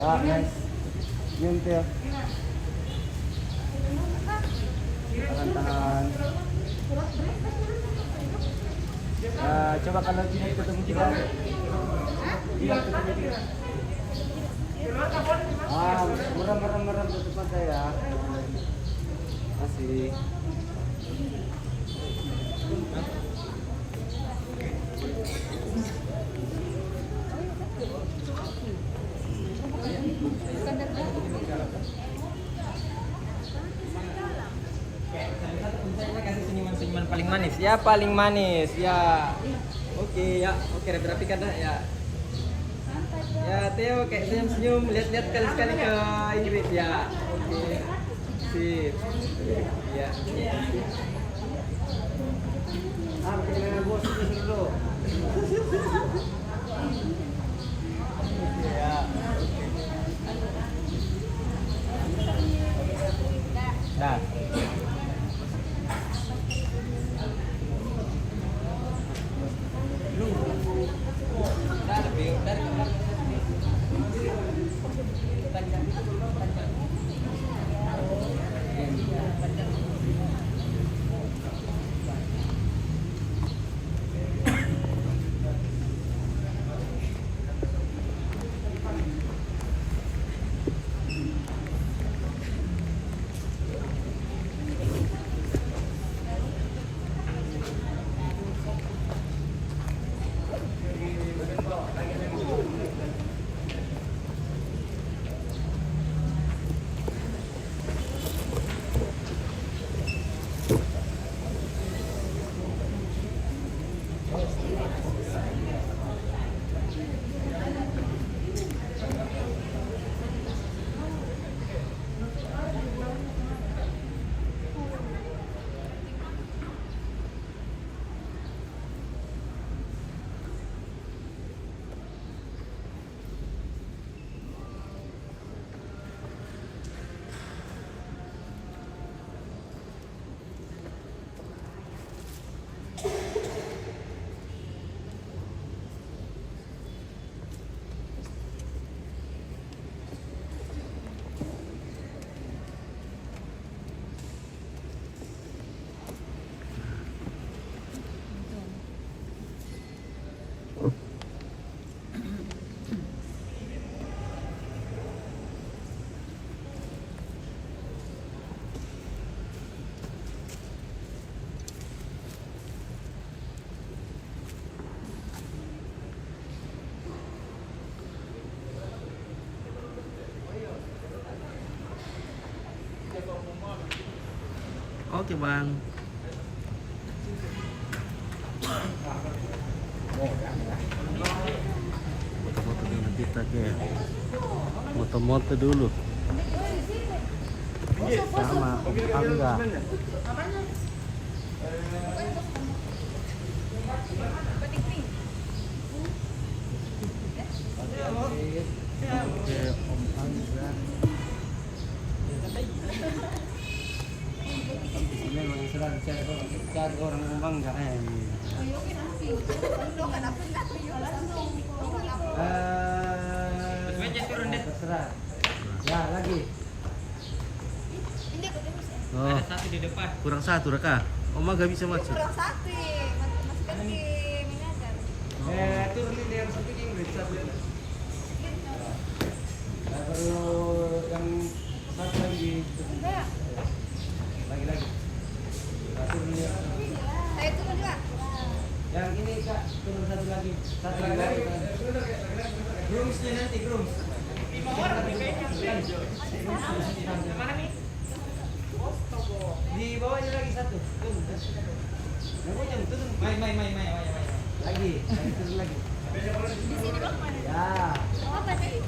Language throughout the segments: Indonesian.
Guys, yun tayo. Tahan-tahan. Coba kalau gini ketemu tiga. Bilang ketemu tiga. Merem tutup mata ya. Masih. Kasih senyuman-senyuman paling manis ya, paling manis ya. Oke, rapi-rapikan dah ya. Ya Theo kayak senyum-senyum, lihat-lihat kali-sekali ke Ingrid ya. Oke, sip ya. Kita bos dulu. Ya. Dah. Oke bang. Foto-foto dulu kita ke. Foto-foto dulu. Sama Angga. Oke Om Angga. Memang selalu cari orang bangga terserah. Ya lagi. Oh, Ada satu di depan. kurang satu Raka. Oma gak bisa masuk. Kurang satu, masih kan di miniatur. Turun ini yang satu di Inggris satu. Baru yang satu lagi. Enggak. Lagi. Satu dulu. Saya turun juga. Yang ini Kak, turun satu lagi. Satu lagi. Groomsnya nanti grooms. Mana nih? Di bawahnya lagi satu. Turun. Turun. Main. Lagi turun lagi. Di sini bang mana? Ya. Apa nih?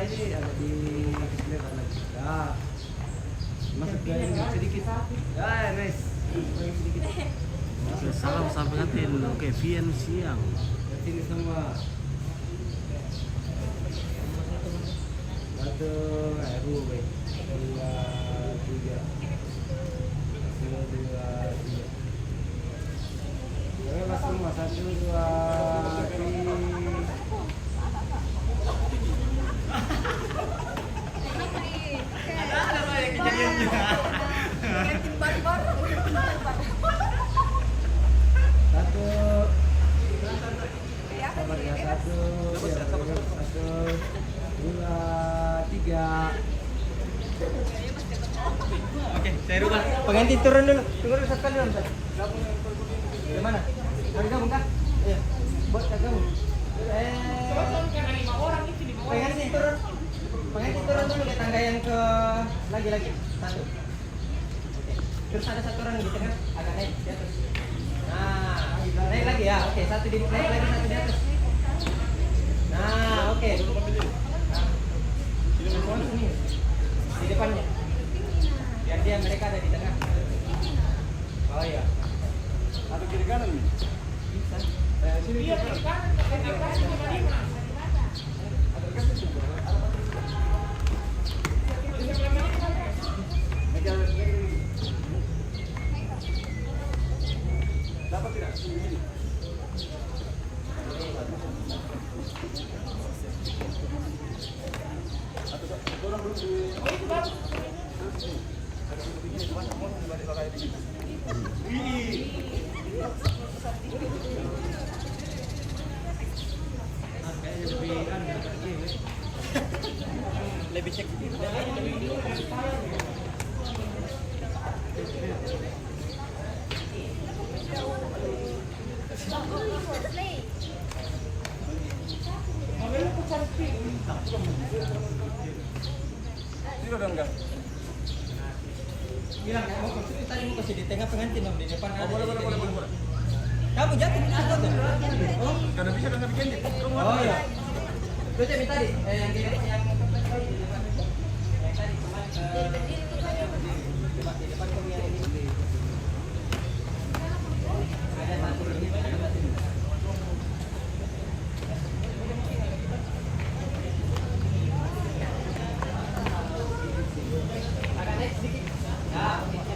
Ini ada di display lagi. Ya. Masuk ke ini sedikit. Ya, nice. Sedikit. Salam sampai nanti. Oke, Vian siang. Sini semua. Satu, dua, tiga. 1, 2, 3. satu dua tiga. Ada apa yang kejadiannya? Satu. Sabar ya, satu. Satu, dua, tiga. Oke, saya rubah. Pengantin turun dulu. Tunggu dulu satu kali dong. Gimana? Mau digabung kah? Iya. Buat gabung. Pengantin turun. Pengantin turun dulu ke tangga yang ke lagi satu. Oke. Terus ada satu orang di tengah agak naik di atas. Nah, naik lagi ya. Oke, satu di naik lagi satu di atas. Nah, oke. Nah. Semua sini. Di depannya. Biar dia mereka ada di tengah. Oh iya. Atau kiri kanan nih? Bisa. Sini kiri kanan. Dapat tidak? Sini. Lebih cek. Sini dong, Kang. Bilang mau ke tadi mau kasih di tengah pengantin dong di depan ada. Boleh. Kamu jatuh di situ tuh. Oh, Karena bisa dengan bikin. oh iya. Lu cek tadi yang di depan yang tadi di depan. Yang tadi kemarin di depan kamu yang ini. Ada satu ini ada satu ini. Agak naik sedikit. Ya, oke. Ya.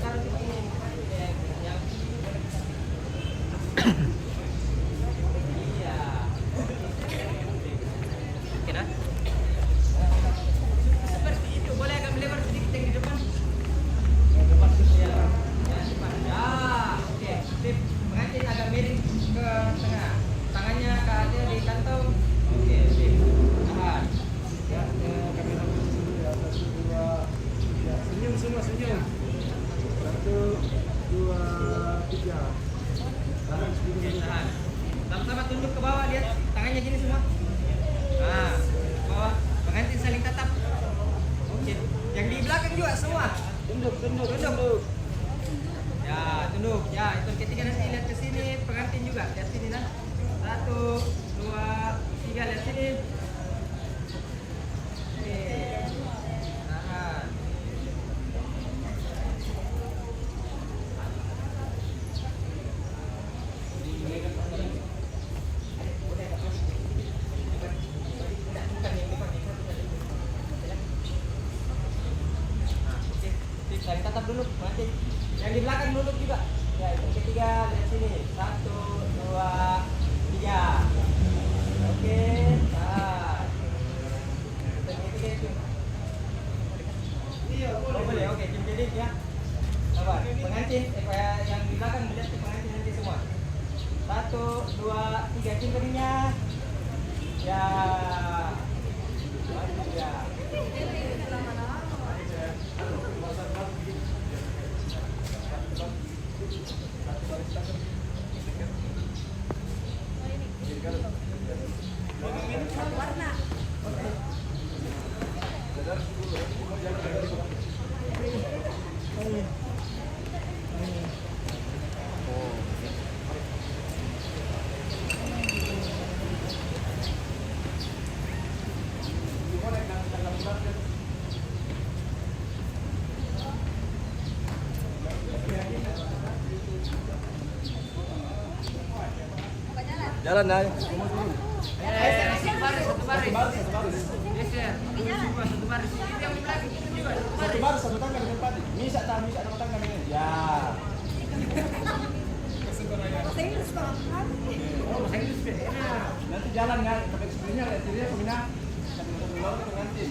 Taruh di sini. Yang iya. Oke dah. Seperti itu. Boleh agak melebar sedikit yang di depan. Ya, depan. Ya, oke. Sip. Pengantin agak miring ke tengah. Tangannya ke atas di kantong. Oke, sip. Tahan. Ya, kamera dulu ya. Satu, dua, tiga. Senyum semua, senyum. Satu, dua, tiga. Tahan sedikit dulu. Tahan. Sama-sama tunduk ke bawah, lihat tangannya gini semua. Nah, bawah. Pengantin saling tatap. Oke. Yang di belakang juga semua. Tunduk. Ya, tunduk. Ya, itu ketiga nanti lihat ke sini. Pengantin juga lihat sini nah. 1, 2, 3 lihat sini. Oke. Tahan. Cari tatap dulu, mati. Yang di belakang duduk juga. Ya, yang ketiga lihat sini. 1, 2, 3. Oke, nah. Yang ketiga itu. Oh, boleh, oke, jadi ya. Sabar, pengantin, yang di belakang melihat ke pengantin nanti semua. 1, 2, 3, cium keningnya. Ya. Maju ya. Warna. Jalan dah. Satu baris. Geser. Satu baris. Itu yang di belakang itu juga. Satu baris, satu tangga di depan. Misa sama tangga ini. Ya. kasih jalan kan, tapi sebenarnya lihat dirinya kemana? Satu dulu itu ngantin.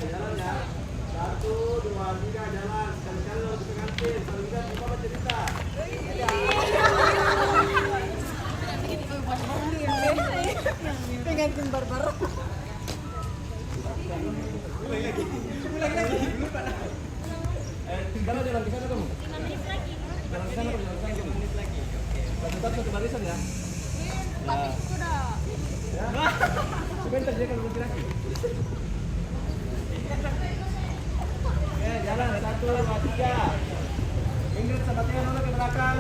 Jalan ya. 1, 2, 3 jalan. Sekali-kali lo ke kantin. Kalau bisa bapak cerita. Pengantin barbar. Ulang lagi. Lupa lah. Jalan ke sana kamu. 5 menit lagi. Jalan ke sana kamu, jalan ke sana 5 menit lagi. Oke. Tetap satu barisan ya. Tapi sudah. Sebentar dia kalau laki-laki. Oke, jalan 1, 2, 3. Ingrid sama Tia dulu ke belakang.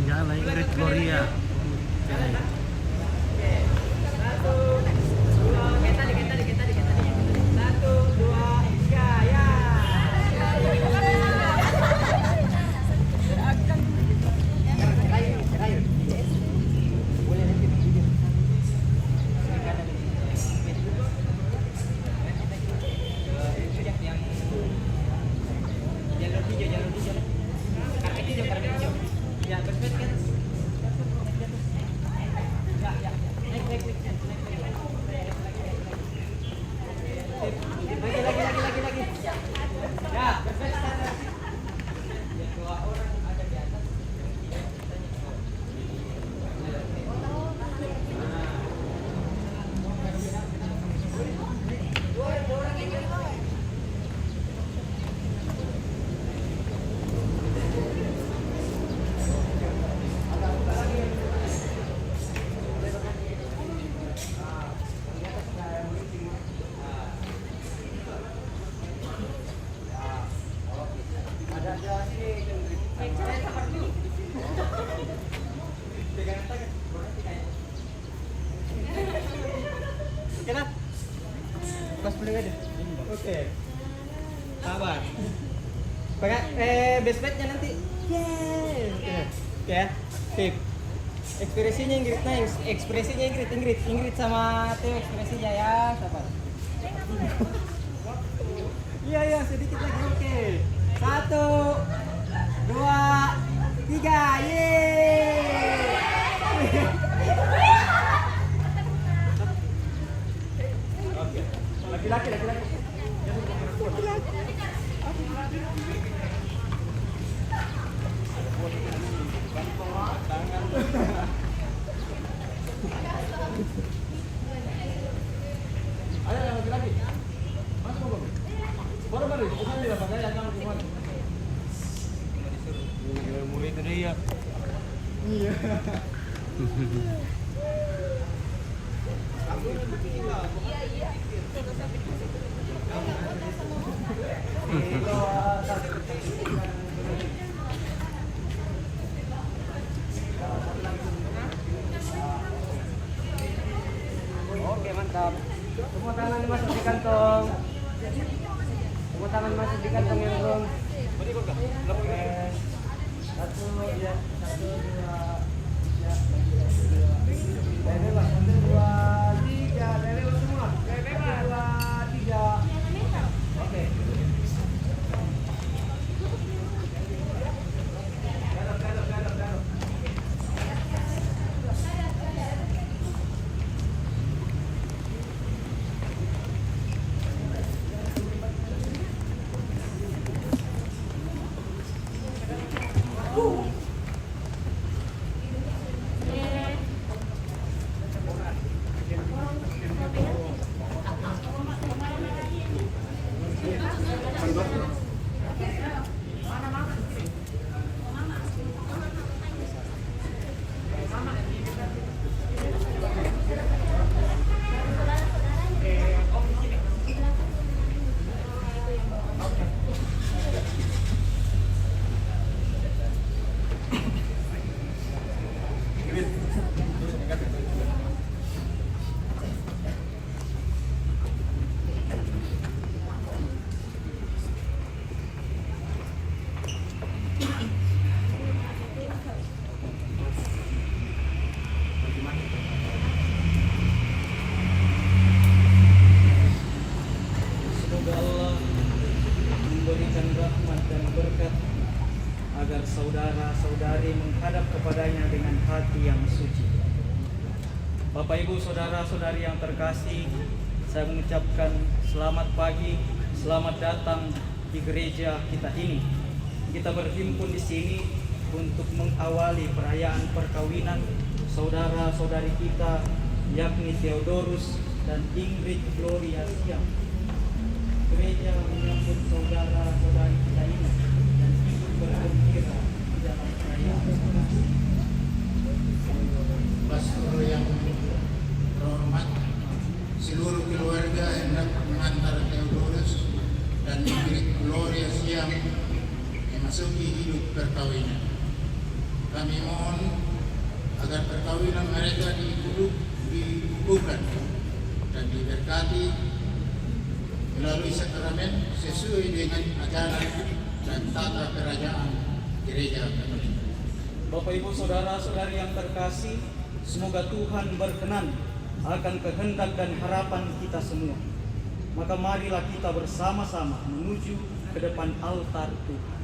Jalan Ingrid Gloria. Lagi. Ya, perfect. Dua orang ada di atas. Kenapa? Pas pulang aja. Oke. Sabar. Pakai bestnya nanti. Yeay. Oke ya. Sip. Ekspresinya Ingrid, nah ekspresinya Ingrid sama Theo ekspresinya ya, sabar. Iya sedikit lagi, oke. 1, 2, 3, yeay. Oke. Laki-laki. Ayo yang laki-laki. Masuk Bang. Baru. Bukan dia pakai yang kamu semua. Murid itu dia. Iya. Oke, mantap. Semua tangan masuk di kantong. Semua tangan masuk di kantong yang belum. Oke. 1, ya. 1, 2, ya. Bebas. 1, 2, 3. Bebas semua. 1, 2, 3. Oke. Garap. Bapak Ibu saudara-saudari yang terkasih, saya mengucapkan selamat pagi, selamat datang di gereja kita ini. Kita berhimpun di sini untuk mengawali perayaan perkawinan saudara-saudari kita, yakni Theodorus dan Ingrid Gloria Siang. Gereja menyambut saudara-saudari kita ini dan ikut bergembira di dalam perayaan saudara. Pastor yang terhormat, seluruh keluarga hendak mengantar Theodorus dan Ingrid Gloria Siang memasuki hidup perkawinan. Kami mohon agar perkawinan mereka dikukuhkan dan diberkati melalui sakramen sesuai dengan ajaran dan tata kerajaan gereja Katolik. Bapak Ibu saudara-saudari yang terkasih, semoga Tuhan berkenan akan kehendak dan harapan kita semua. Maka marilah kita bersama-sama menuju ke depan altar Tuhan.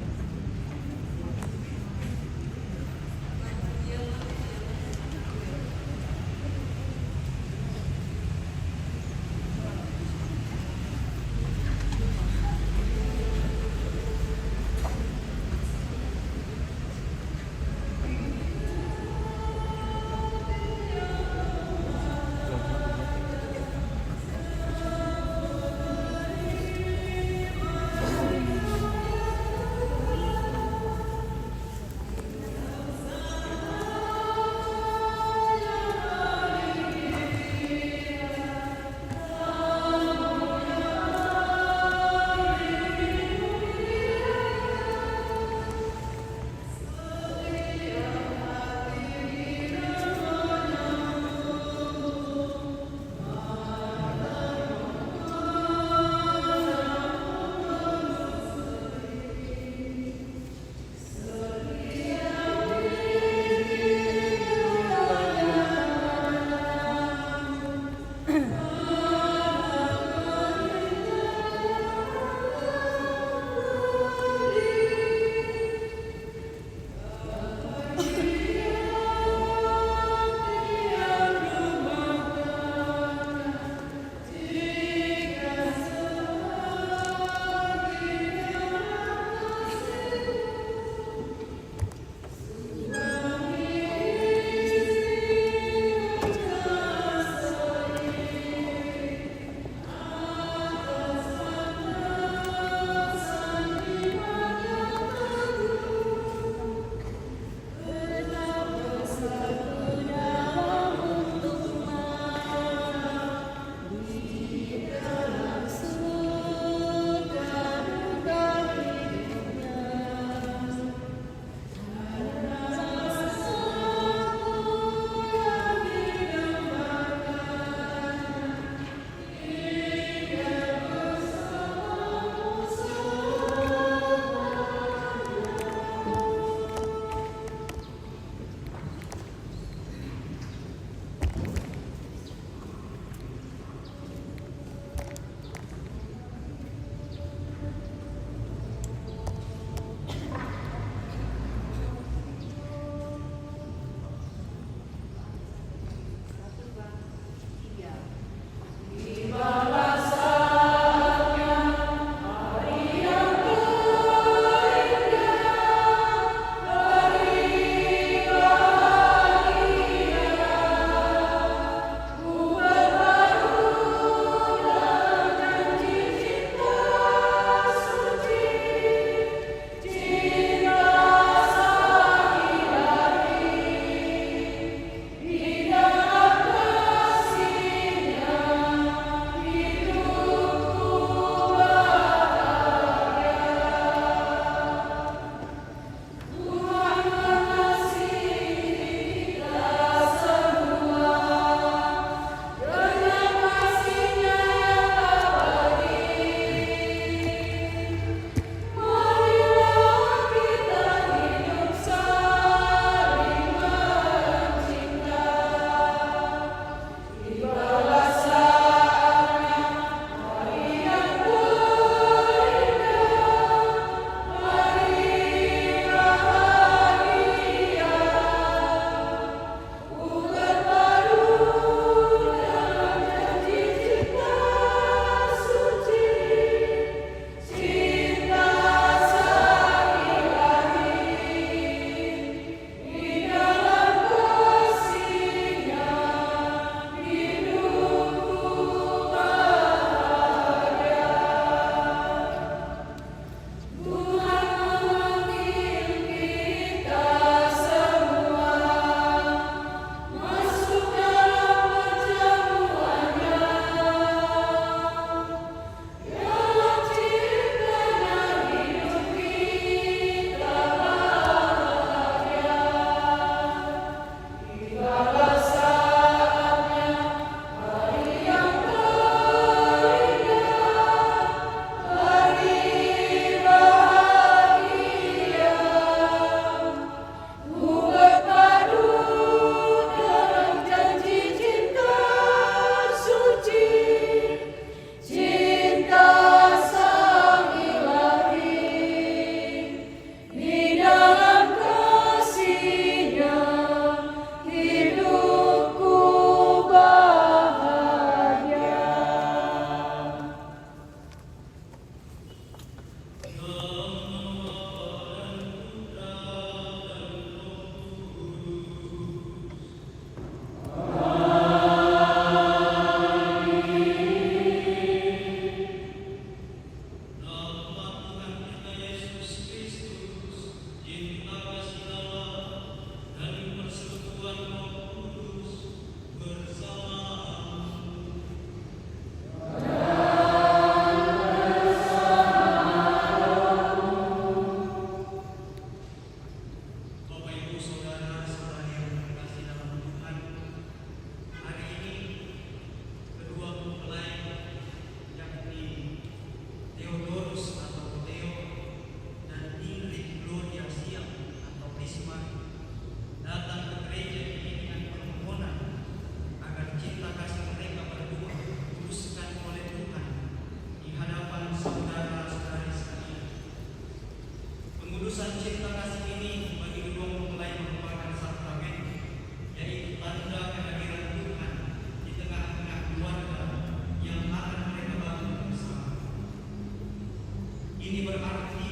Ini berarti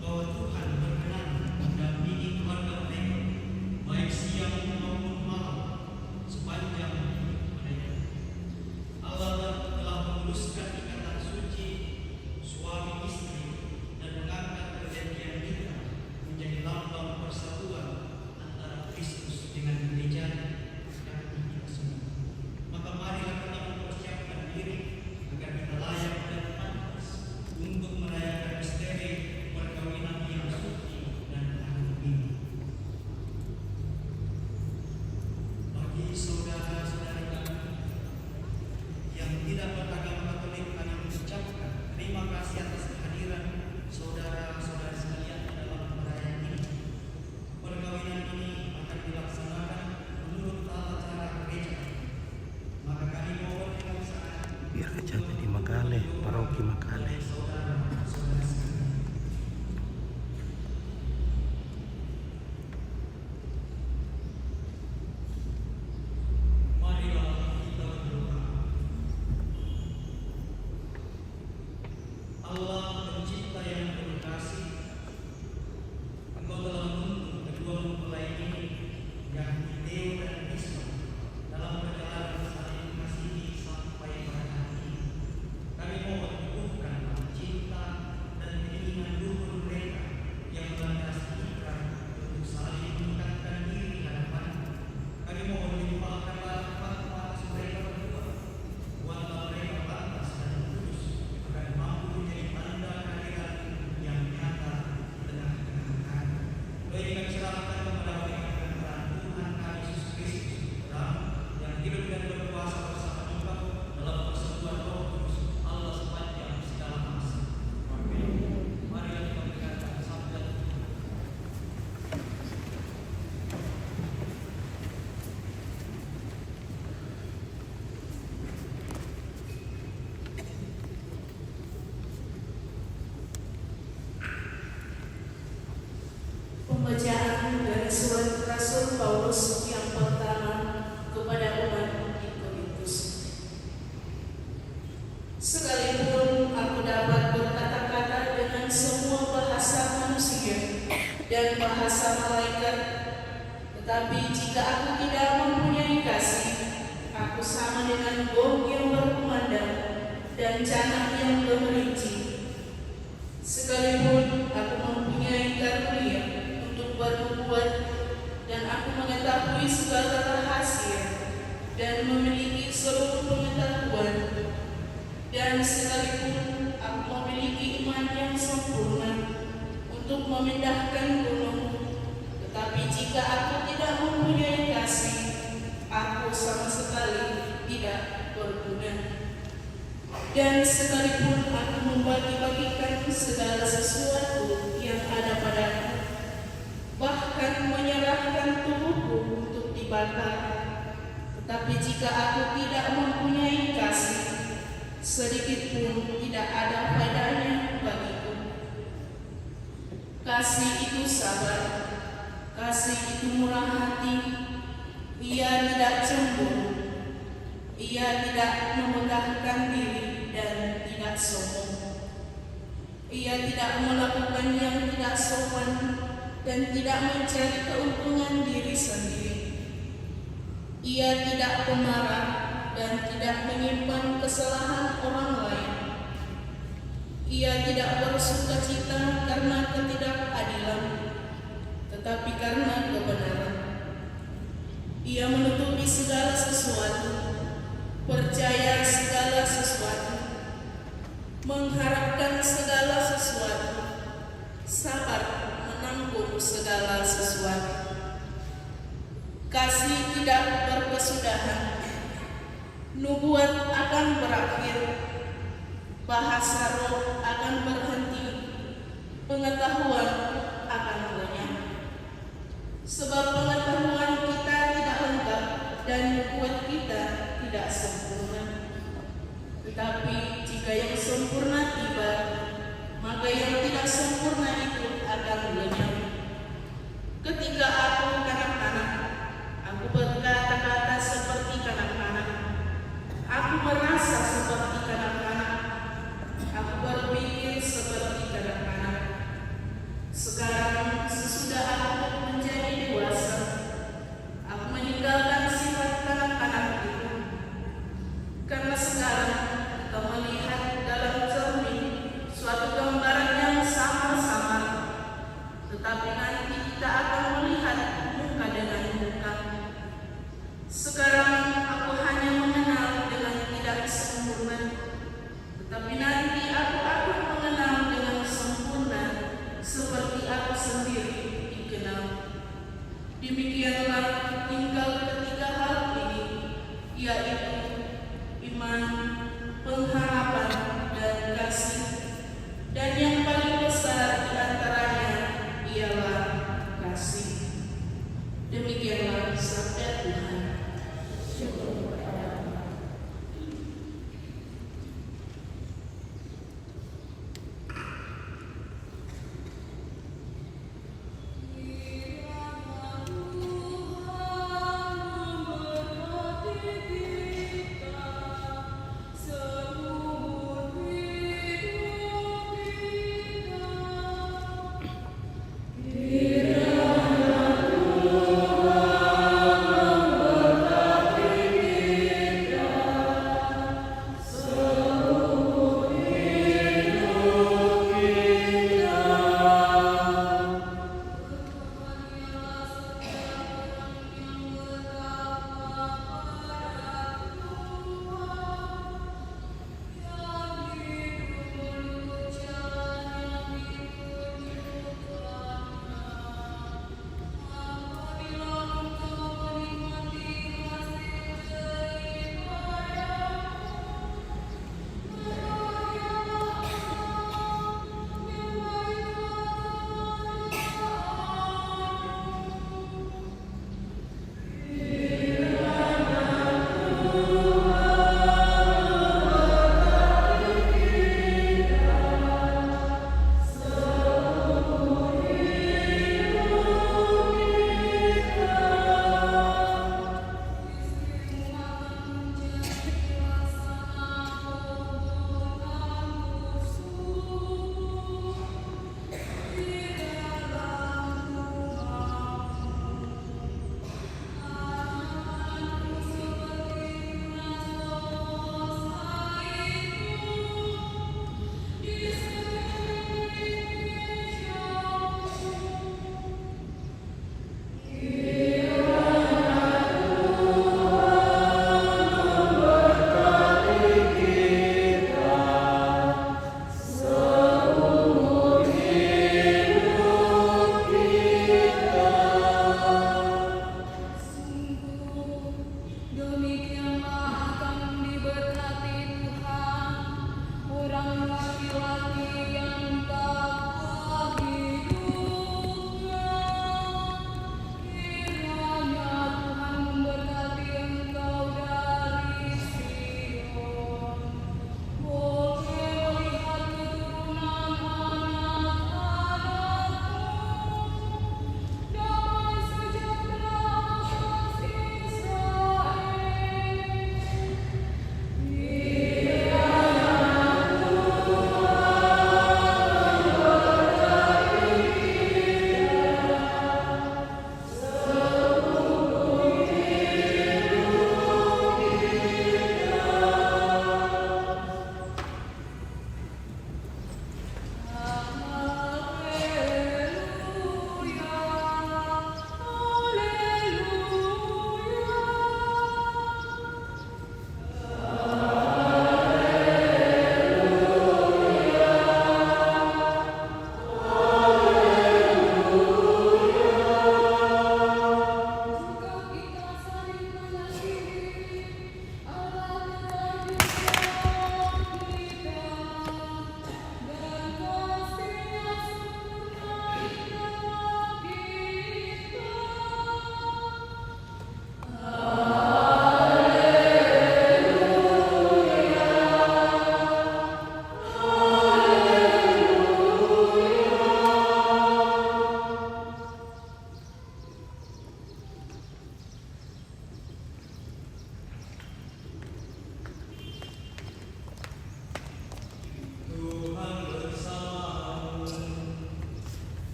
bahwa Tuhan berkenan mendampingi keluarga mereka, baik siang maupun malam, sepanjang hidup mereka. Allah telah memuluskan ikatan suci suami istri dan mengangkat perjanjian kita menjadi lambang persatuan antara Kristus dengan gereja dan kita semua. Maka marilah kita mempersiapkan diri agar kita layak dan pantas untuk merayakan misteri perkawinan yang suci dan agung ini. Bagi saudara-saudari kami yang tidak beragama Katolik, kami mengucapkan terima kasih atas kehadiran saudara-saudari sekalian dalam perayaan ini. Perkawinan ini akan dilaksanakan menurut tata cara gereja. Maka kami mohon dengan sangat Gereja di Magale, Paroki Magale. saudara-saudari sekalian. Marilah kita berdoa. Allah pencipta yang berkasih, Engkau telah menuntun kedua mempelai ini, yakni Theo dan Risma, dalam perjalanan saling mengasihi sampai pada hari ini. Kami mohon teguhkan cinta dan keinginan luhur mereka yang melandasi ikrar untuk saling meningkatkan diri di hadapan. Kami mohon limpahkan rahmat atas mereka berdua. Buatlah mereka pantas dan kudus agar mampu menjadi tanda kehadiran yang nyata di tengah-tengah kami. Berikan serahkan kepada mereka peran Tuhan kami Yesus Kristus, Terang yang hidup dan berkuasa bersama Engkau dalam persekutuan Roh Kudus Allah sepanjang segala masa. Amin. Marilah kita mendengarkan sabda Tuhan. Pembacaan dari surat Rasul Paulus yang pertama kepada umat di Korintus. Sekalipun aku dapat berkata-kata dengan semua bahasa manusia dan bahasa malaikat, tetapi jika aku tidak mempunyai kasih, aku sama dengan bom yang berkumandang dan canang yang bermerinci. Sekalipun aku mempunyai karunia untuk bernubuat dan aku mengetahui segala rahasia dan memiliki seluruh pengetahuan, dan sekalipun aku memiliki iman yang sempurna untuk memindahkan gunung, tetapi jika aku tidak mempunyai kasih, aku sama sekali tidak berguna. Dan sekalipun aku membagi-bagikan segala sesuatu yang ada padaku, bahkan menyerahkan tubuhku untuk dibakar, tetapi jika aku tidak mempunyai kasih, sedikit pun tidak ada faedahnya bagiku. Kasih itu sabar, kasih itu murah hati, ia tidak cemburu, ia tidak memegahkan diri dan tidak sombong. Ia tidak melakukan yang tidak sopan dan tidak mencari keuntungan diri sendiri. Ia tidak pemarah dan tidak menyimpan kesalahan orang lain. Ia tidak bersukacita karena ketidakadilan, tetapi karena kebenaran. Ia menutupi segala sesuatu, percaya segala sesuatu, mengharapkan segala sesuatu, sabar menanggung segala sesuatu. Kasih tidak berkesudahan, nubuat akan berakhir, bahasa roh akan berhenti, pengetahuan akan lenyap. Sebab pengetahuan kita tidak lengkap dan nubuat kita tidak sempurna. Tetapi jika yang sempurna tiba, maka yang tidak sempurna itu akan lenyap. Ketika aku kanak-kanak, aku berkata-kata seperti kanak-kanak, aku merasa seperti kanak-kanak, aku berpikir seperti kanak-kanak. iman, pengharapan, dan kasih. Dan yang paling besar di antaranya ialah kasih. Demikianlah sabda Tuhan.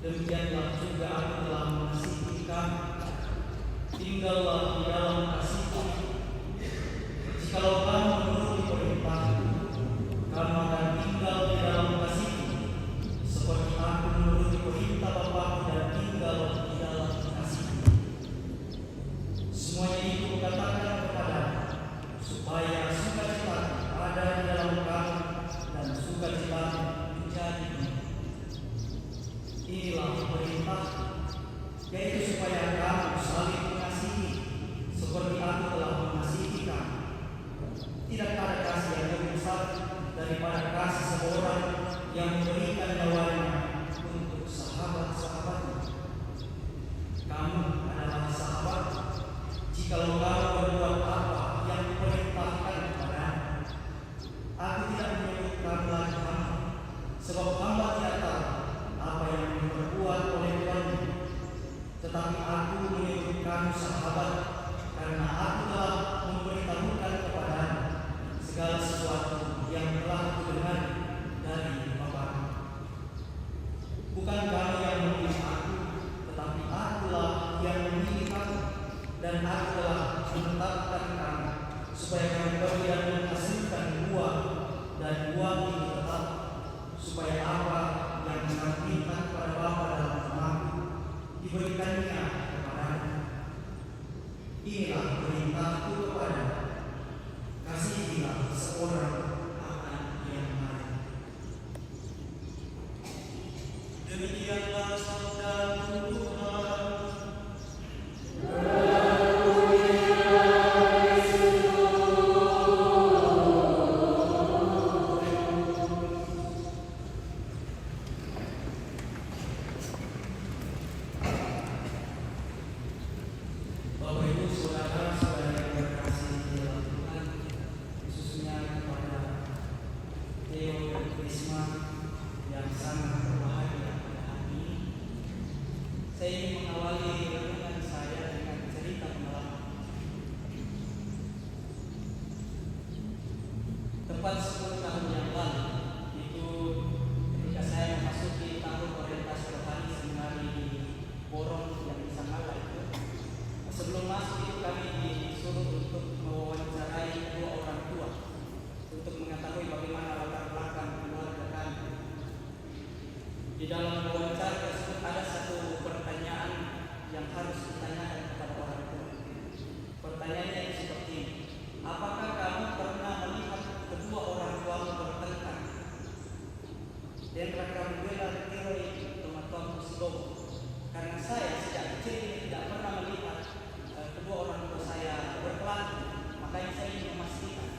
demikianlah juga aku telah mengasihi kamu. Tinggallah di dalam kasihku. Jikalau kamu menuruti perintahku, kamu akan tinggal di dalam kasihku. seorang yang memberikan nyawanya untuk sahabat-sahabatnya. Kamu adalah sahabat jikalau kamu berbuat apa yang diperintahkan kepadamu. Aku tidak menyebut kamu lagi hamba, sebab hamba tidak tahu apa yang diperbuat oleh tuannya. Tetapi aku menyebut kamu sahabat, karena aku telah memberitahukan kepadamu segala sesuatu yang telah kudengar dari Bapa. Bukan kamu yang memilih aku, tetapi akulah yang memilih kamu, dan aku telah menetapkan kamu supaya kamu pergi dan menghasilkan buah, dan buah itu tetap, supaya apa yang kamu minta kepada Bapa dalam namaku diberikannya kepadamu. Inilah perintahku kepadamu, kasihilah seorang akan yang lain. Demikianlah sabda Tuhan. Bapak Ibu saudara-saudara yang terkasih di dalam Tuhan, khususnya kepada Theo dan Krisma yang sangat berbahagia pada hari ini, saya ingin mengawali renungan saya dengan cerita pengalaman. Tepat 10 tahun yang lalu, itu ketika saya memasuki tahun orientasi rohani seminari di Porong yang di Sangala itu. Sebelum masuk itu kami disuruh untuk mewawancarai kedua orang tua untuk mengetahui bagaimana latar belakang keluarga kami. Di dalam wawancara tersebut ada satu pertanyaan yang harus ditanyakan kepada orang tua. Pertanyaannya seperti ini: apakah kamu pernah melihat kedua orang tuamu bertengkar? Dan kamu bilang teman-teman Muslim, karena saya sejak kecil ini tidak pernah melihat kedua orang tua saya berkelahi, makanya saya ingin memastikan.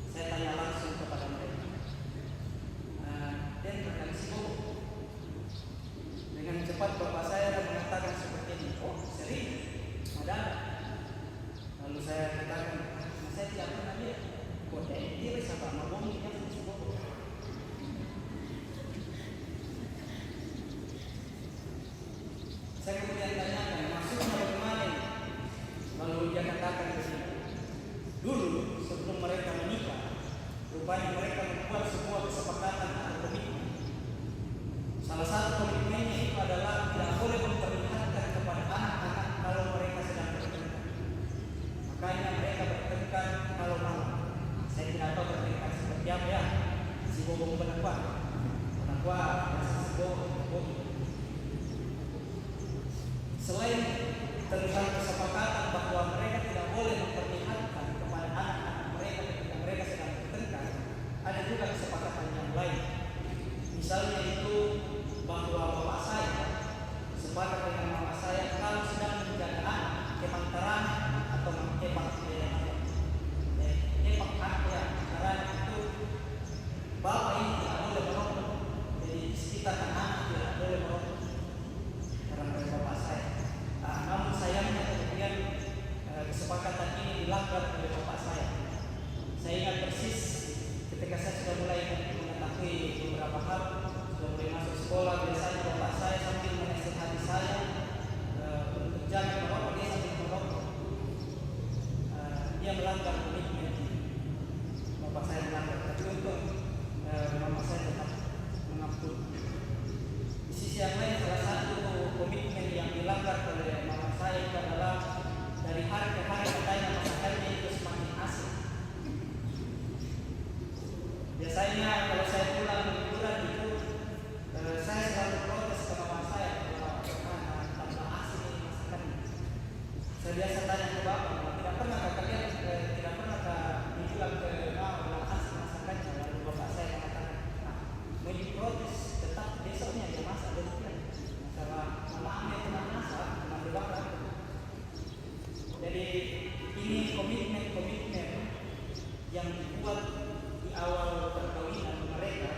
Saya tanya langsung kepada mereka. Dan rekan Sibo, dengan cepat bapak saya mengatakan seperti ini. Oh, sering ada. Lalu saya katakan, saya tidak pernah lihat. Kok dia siapa ngomong dia Sibo? Saya kemudian tanyakan, maksudnya bagaimana ini? Lalu dia katakan ke sini, dulu sebelum mereka menikah, rupanya mereka membuat sebuah kesepakatan atau komitmen. Salah satu komitmennya itu adalah tidak boleh memperlihatkan kepada anak-anak kalau mereka sedang bertengkar. Makanya mereka bertengkar kalau malam. Saya tidak tahu bertengkar seperti apa ya. Si bobong penakwa, si bobong. Selain tentang kesepakatan bahwa mereka tidak boleh memperlihatkan kepada anak-anak mereka ketika mereka sedang bertengkar, ada juga kesepakatan yang lain. Misalnya itu bahwa bapak saya sepakat dengan mama saya kalau sedang menjaga anak kepantaran atau kepak karena itu bapak ini tidak boleh merokok. Jadi di sekitar anak tidak boleh merokok karena bapak saya. Namun sayangnya kemudian kesepakatan ini dilanggar oleh bapak saya. Saya ingat persis ketika saya sudah mulai mengetahui beberapa hal, sudah mulai masuk sekolah, biasanya bapak saya sambil menasihati saya untuk jangan merokok, dia sambil merokok. Dia melanggar komitmen. Bapak saya melanggar, tapi untuk mama saya tetap mengampuni. Di sisi yang lain, salah satu komitmen yang dilanggar oleh mama saya itu adalah dari hari ke hari katanya masakannya itu semakin asik. Biasanya kalau saya pulang liburan itu saya selalu protes ke mama saya kalau tambah asik ini masakannya. Saya biasa tanya ke bapak, tidak pernah kalian tidak pernah bilang ke mama asik masakannya. Lalu bapak saya mengatakan, mau diprotes tetap besoknya dia masak demikian. Karena mamanya pernah masak, pernah dibakar. Jadi ini komitmen yang dibuat di awal perkawinan mereka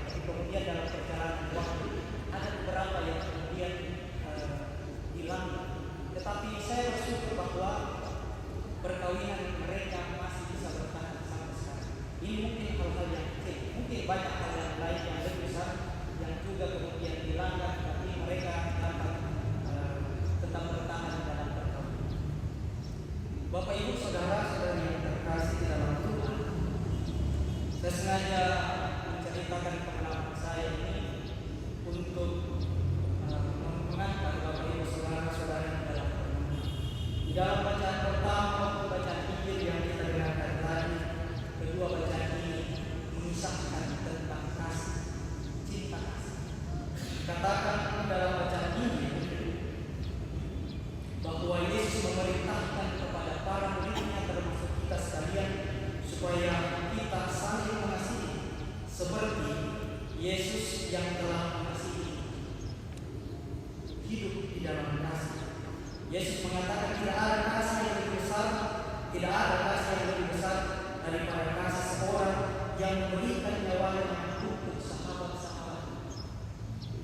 Yesus yang telah mengasihi hidup di dalam kasih. Yesus mengatakan tidak ada kasih yang lebih besar, tidak ada kasih yang lebih besar daripada kasih seorang yang memberikan nyawanya untuk sahabat-sahabat.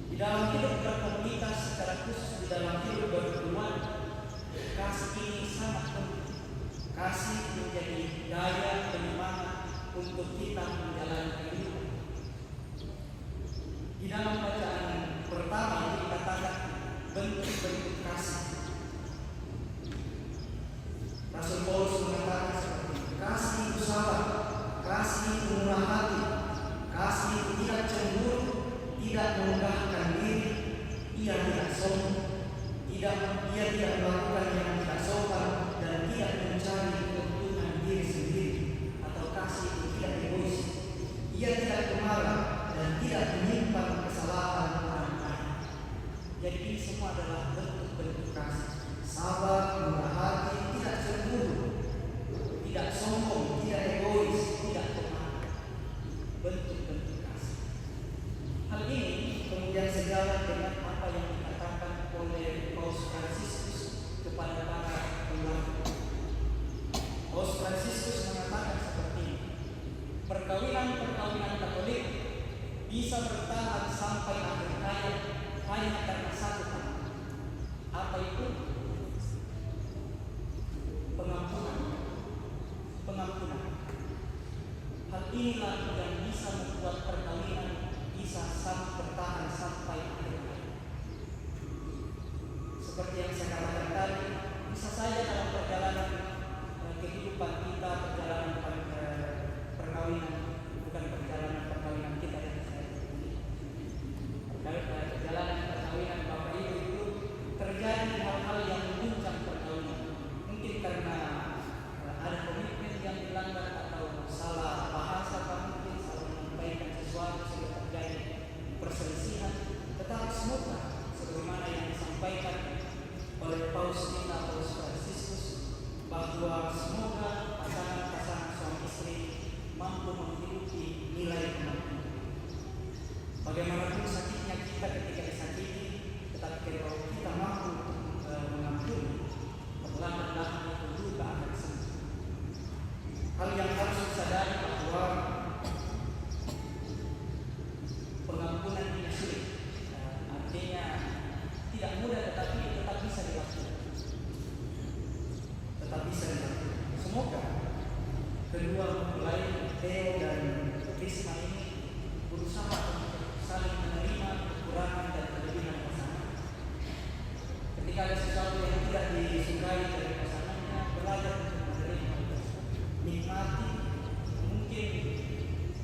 Di dalam hidup berkomunitas, secara khusus di dalam hidup berkeluarga, kasih ini sangat penting. Kasih menjadi daya penyemangat untuk kita menjalani kehidupan. Di dalam bacaan pertama ini dikatakan bentuk-bentuk kasih. Rasul Paulus mengatakan seperti ini, kasih itu sabar, kasih itu murah hati, kasih itu tidak cemburu, tidak memegahkan diri, ia tidak sombong, ia tidak melakukan yang tidak sopan dan tidak mencari keuntungan diri sendiri, atau kasih itu tidak egois, ia tidak kemarah dan tidak menyimpan kesalahan orang lain. Jadi ini semua adalah bentuk-bentuk kasih. Sabar, murah hati, tidak cemburu, tidak sombong, tidak egois, tidak pemarah. Bentuk-bentuk kasih. Hal ini kemudian sejalan dengan apa yang dikatakan oleh Paus Fransiskus kepada para keluarga. Paus Fransiskus mengatakan seperti ini, perkawinan Katolik bisa bertahan sampai akhir hayat hanya karena satu hal. Apa itu? Pengampunan. Hal inilah yang bisa membuat perkawinan bisa bertahan sampai akhir hayat. Seperti yang saya katakan tadi, bisa saja dalam perjalanan kehidupan kita, perjalanan perkawinan, bukan perjalanan perkawinan kita yang saya perjalanan perkawinan Bapak Ibu itu terjadi hal-hal yang mengguncang perkawinan. Mungkin karena ada komitmen yang dilanggar atau salah bahasa, mungkin salah menyampaikan sesuatu sehingga terjadi perselisihan. Tetapi semoga sebagaimana yang disampaikan oleh Paus kita, Paus Fransiskus, bahwa semoga pasangan-pasangan suami istri mampu menghidupi nilai penampilan. Bagaimanapun sakitnya kita ketika disakiti, tetapi kalau kita mampu mengampuni, perlahan-lahan itu juga akan sembuh. Hal yang harus disadari bahwa pengampunan ini sulit, artinya tidak mudah, tetapi tetap bisa dilakukan. Semoga kedua mempelai Theo dan Krisma ini berusaha untuk saling menerima kekurangan dan kelebihan pasangan. Ketika ada sesuatu yang tidak disukai dari pasangannya, belajar untuk menerima itu, nikmati. Mungkin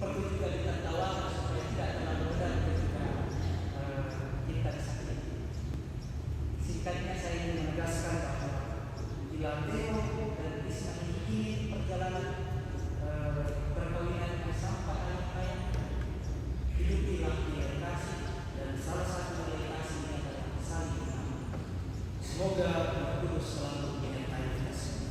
perlu juga ditertawakan supaya tidak terlalu berat ketika kita disakiti. Singkatnya saya ingin menegaskan bahwa bila Theo dan Krisma ini ingin perjalanan perkawinan yang sampai akhir hayat, hidupilah nilai kasih, dan salah satu nilai kasihnya adalah saling mengampuni. Semoga Roh Kudus selalu menyertai kita semua.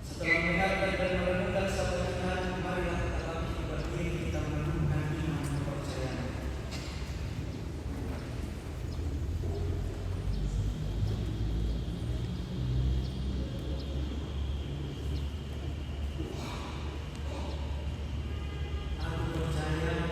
Setelah mendengarkan dan merenungkan sabda Tuhan, marilah kita bangkit berdiri, kita merenungkan iman dan kepercayaan. Aku percaya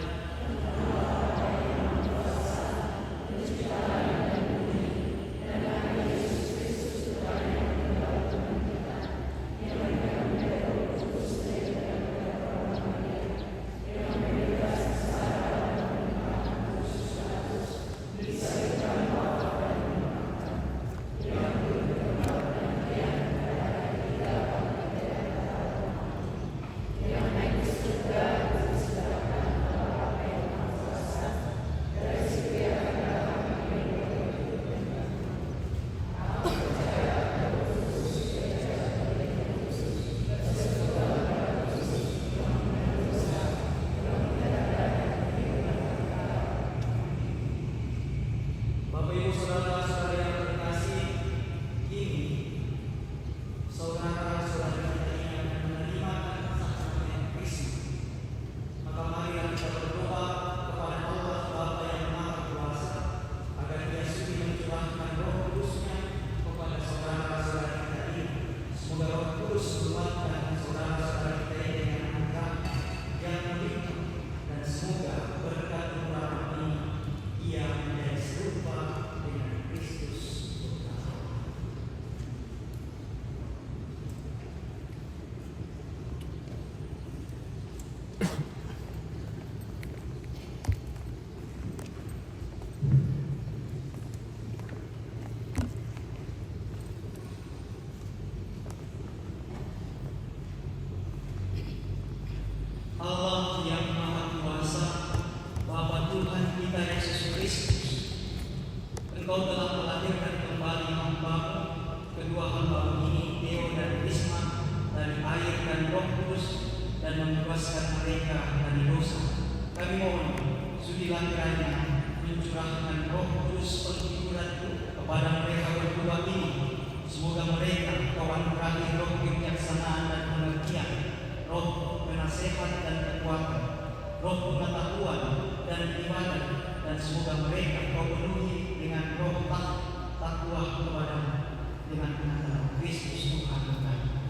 dengan Roh Kudus dan membebaskan mereka dari dosa. Kami mohon, sudilah kiranya mencurahkan Roh Kudus penghiburan kepada mereka berdua ini. Semoga mereka Kau anugerahi roh kebijaksanaan dan pengertian, roh penasehat dan kekuatan, roh pengetahuan dan ibadah, dan semoga mereka Kau penuhi dengan roh takwa kepada-Mu dengan nama Kristus Tuhan kami.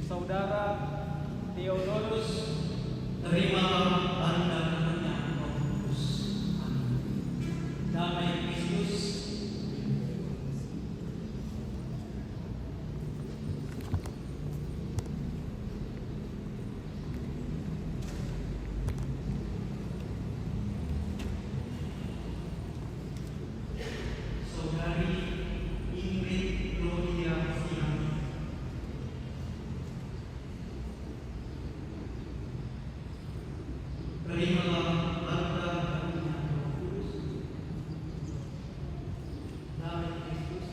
Saudara Theodorus, Terimalah tanda karunia Roh Kudus. Amin. Damai Kristus Saudari Ingrid Gloria Siang, terimalah tanda karunia Roh Kudus. Damai Kristus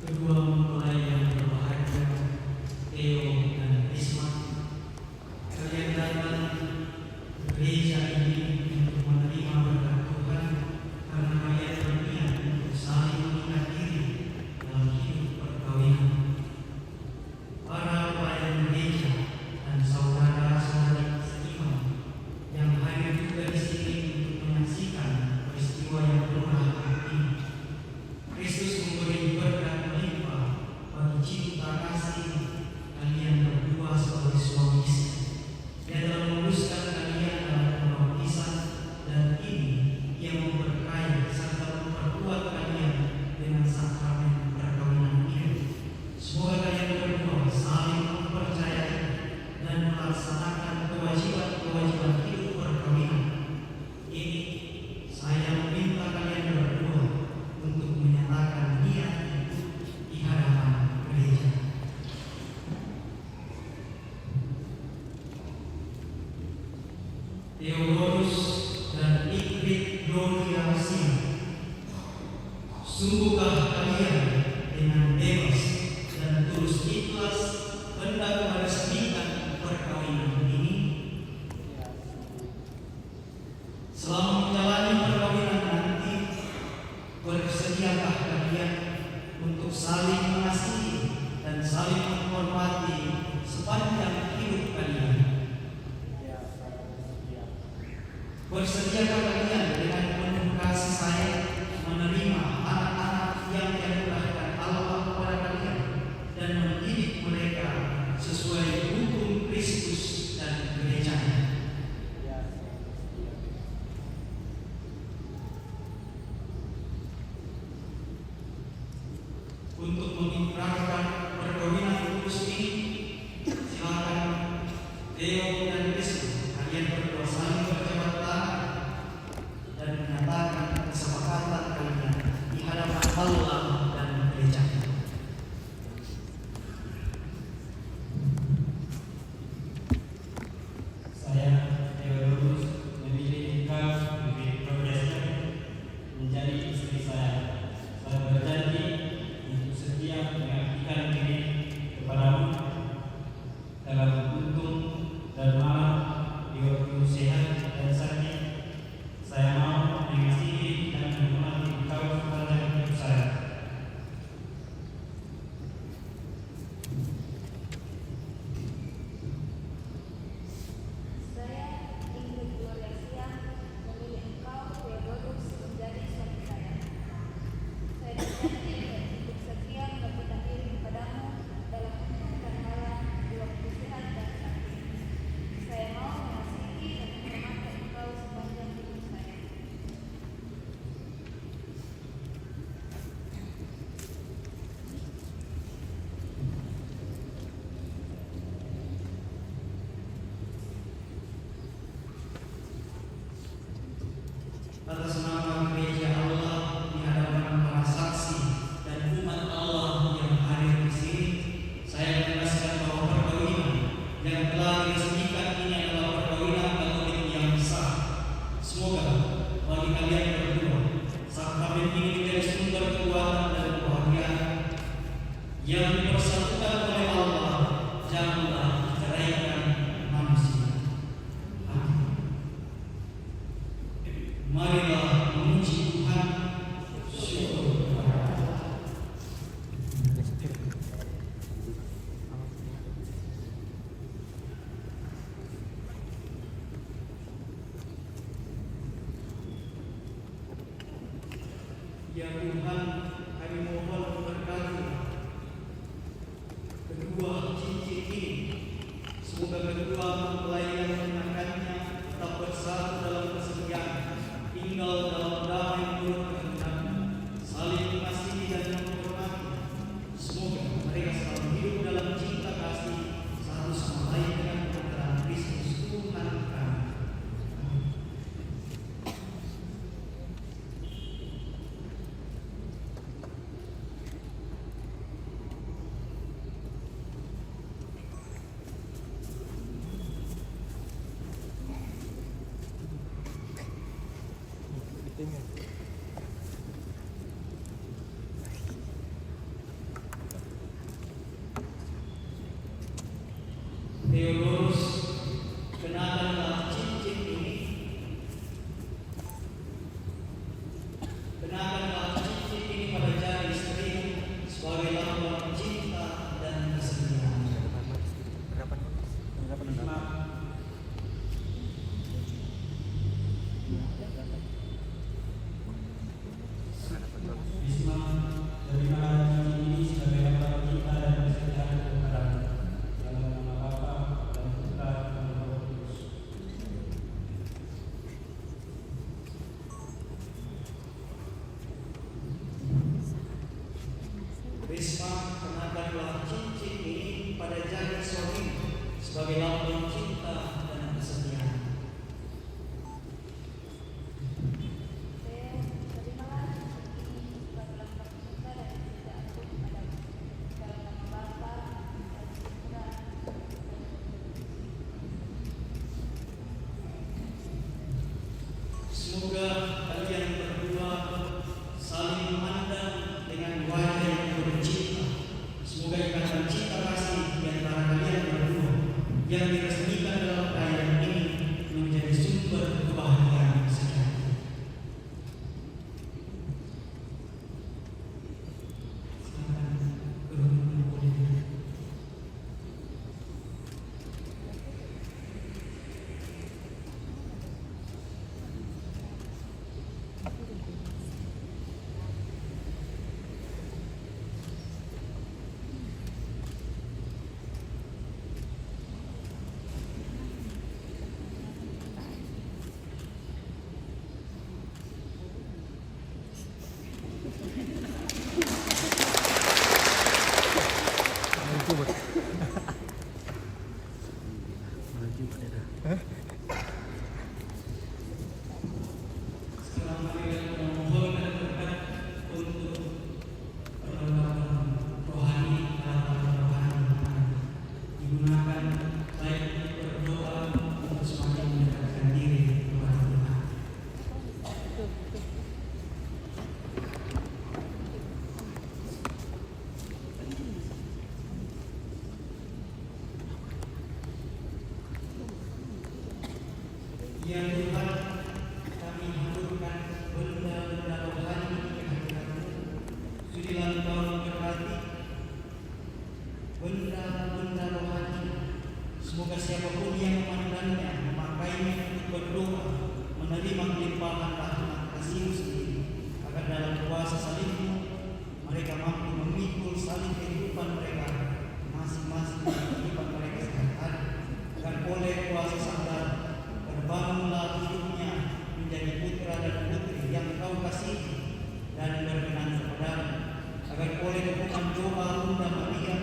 kedua mempelai yang berbahagia, Theo dan Risma. Kalian datang ke gereja ini untuk menerima berkat Tuhan karena kalian berniat untuk saling mengikat diri dalam hidup perkawinan. Para pelayan gereja dan saudara-saudari seiman yang hadir juga di sini untuk menyaksikan peristiwa yang berbahagia ini. Kristus memberi berkat melimpah bagi cinta kasih kalian berdua sebagai suami istri. Dia telah meluluskan kalian dalam pembaptisan dan ini Ia memberkahi serta memperkuat kalian dengan sakramen perkawinan ini. Semoga kalian berdua saling mempercayai dan melaksanakan kewajiban-kewajiban hidup perkawinan. Ini saya meminta kalian berdua untuk menyatakan niat itu di hadapan gereja. Theodorus dan Ingrid Gloria Sia, sungguhkah kalian dengan bebas dan tulus ikhlas hendak meresmikan perkawinan ini? Selama menjalani perkawinan nanti, bersediakah kalian untuk saling mengasihi dan saling menghormati sepanjang hidup kalian? Bersediakah kalian dengan penuh kasih sayang menerima anak-anak yang dianugerahkan Allah kepada kalian dan mendidik mereka sesuai hukum Kristus dan gerejanya? Untuk mengikrarkan perkawinan kudus ini, silakan Theo dan Risma, kalian berdua saling berjabat tangan dan menyatakan kesepakatan kalian di hadapan Allah dan gereja. Saya Theodorus memilih engkau Ingrid Gloria menjadi istri saya. Saya berjanji untuk setia mengabdikan diri kepadamu dalam untung dan malam di waktu sehat dan sakit. Saya mau mengasihi dan menghormati engkau sepanjang hidup saya. Saya Ingrid Gloria Sia memilih engkau Theodorus menjadi suami saya. Saya berjanji untuk setia mengabdikan diri kepadamu dalam untung dan malam di waktu sehat dan sakit. Saya mau mengasihi dan menghormati engkau sepanjang hidup saya. Atas nama gereja Allah di hadapan para saksi dan umat Allah yang hadir di sini, saya menegaskan bahwa perkawinan yang telah diresmikan ini adalah perkawinan Katolik yang sah. Semoga bagi kalian berdua sakramen ini menjadi sumber kekuatan dan kebahagiaan yang dipersatukan oleh Allah. Janganlah diceraikan manusia. Amin. Marilah memuji Tuhan. Syukur kepada Allah. Ya Tuhan, kami mohon berkati Theodorus, kenakanlah cincin ini. Kenakanlah cincin ini pada jari istrimu sebagai lambang cinta dan kesetiaan. Risma, terimalah cincin ini sebagai lambang cinta dan kesetiaan kepadamu. Dalam nama Bapa dan Putra dan Roh Kudus. Risma, kenakanlah cincin ini pada jari suamimu sebagai lambang cinta dan kesetiaan. Theo, terimalah cincin ini sebagai lambang cinta dan kesetiaanku kepadamu. Dalam nama Bapa dan Putra dan Roh Kudus. Semoga kalian berdua saling memandang dengan wajah yang penuh cinta. Semoga ikatan cinta kasih di antara kalian berdua yang diresmikan dalam perayaan ini menjadi sumber kebahagiaan sejati. Silakan berhubung boleh. Sekarang marilah kita memohonkan berkat untuk perkembangan rohani dan rohani digunakan baik untuk berdoa untuk semakin mendekatkan diri kepada Tuhan. Ya Tuhan, kami haturkan benda-benda rohani di hadirat-Mu. Sudilah Engkau memberkati benda-benda rohani. Semoga siapapun yang memandangnya, memakainya untuk berdoa, menerima kelimpahan rahmat kasih-Mu sendiri, agar dalam kuasa salib-Mu mereka mampu memikul salib kehidupan mereka masing-masing dalam kehidupan mereka sehari-hari, agar oleh kuasa Sang Darah terbangunlah hidupnya menjadi putra dan putri yang Kau kasihi dan berkenan kepadamu, agar oleh dukungan doa Bunda Maria,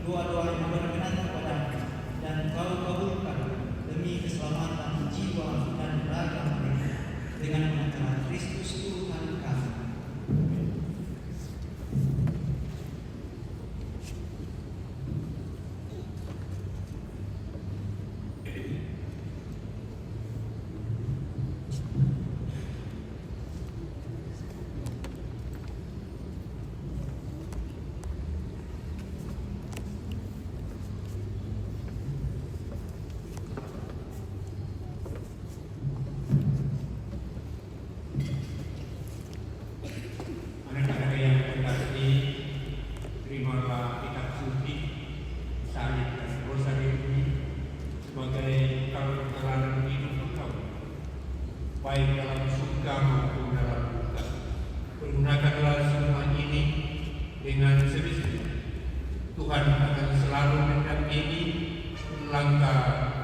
doa-doa yang berkenan kepadamu dan Kau kabulkan demi keselamatan jiwa dan raga mereka dengan mengenal Kristus Tuhan kami. Anak-anak yang terkasih, terimalah kitab suci, salib dan rosari ini sebagai perjalanan hidup engkau, baik dalam suka maupun dalam duka. Pergunakanlah semua ini dengan serius. Tuhan akan selalu mendampingi langkah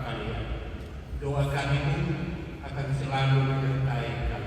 kalian. Doa kami pun akan selalu menyertai kalian.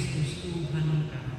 Kristus Tuhan kami.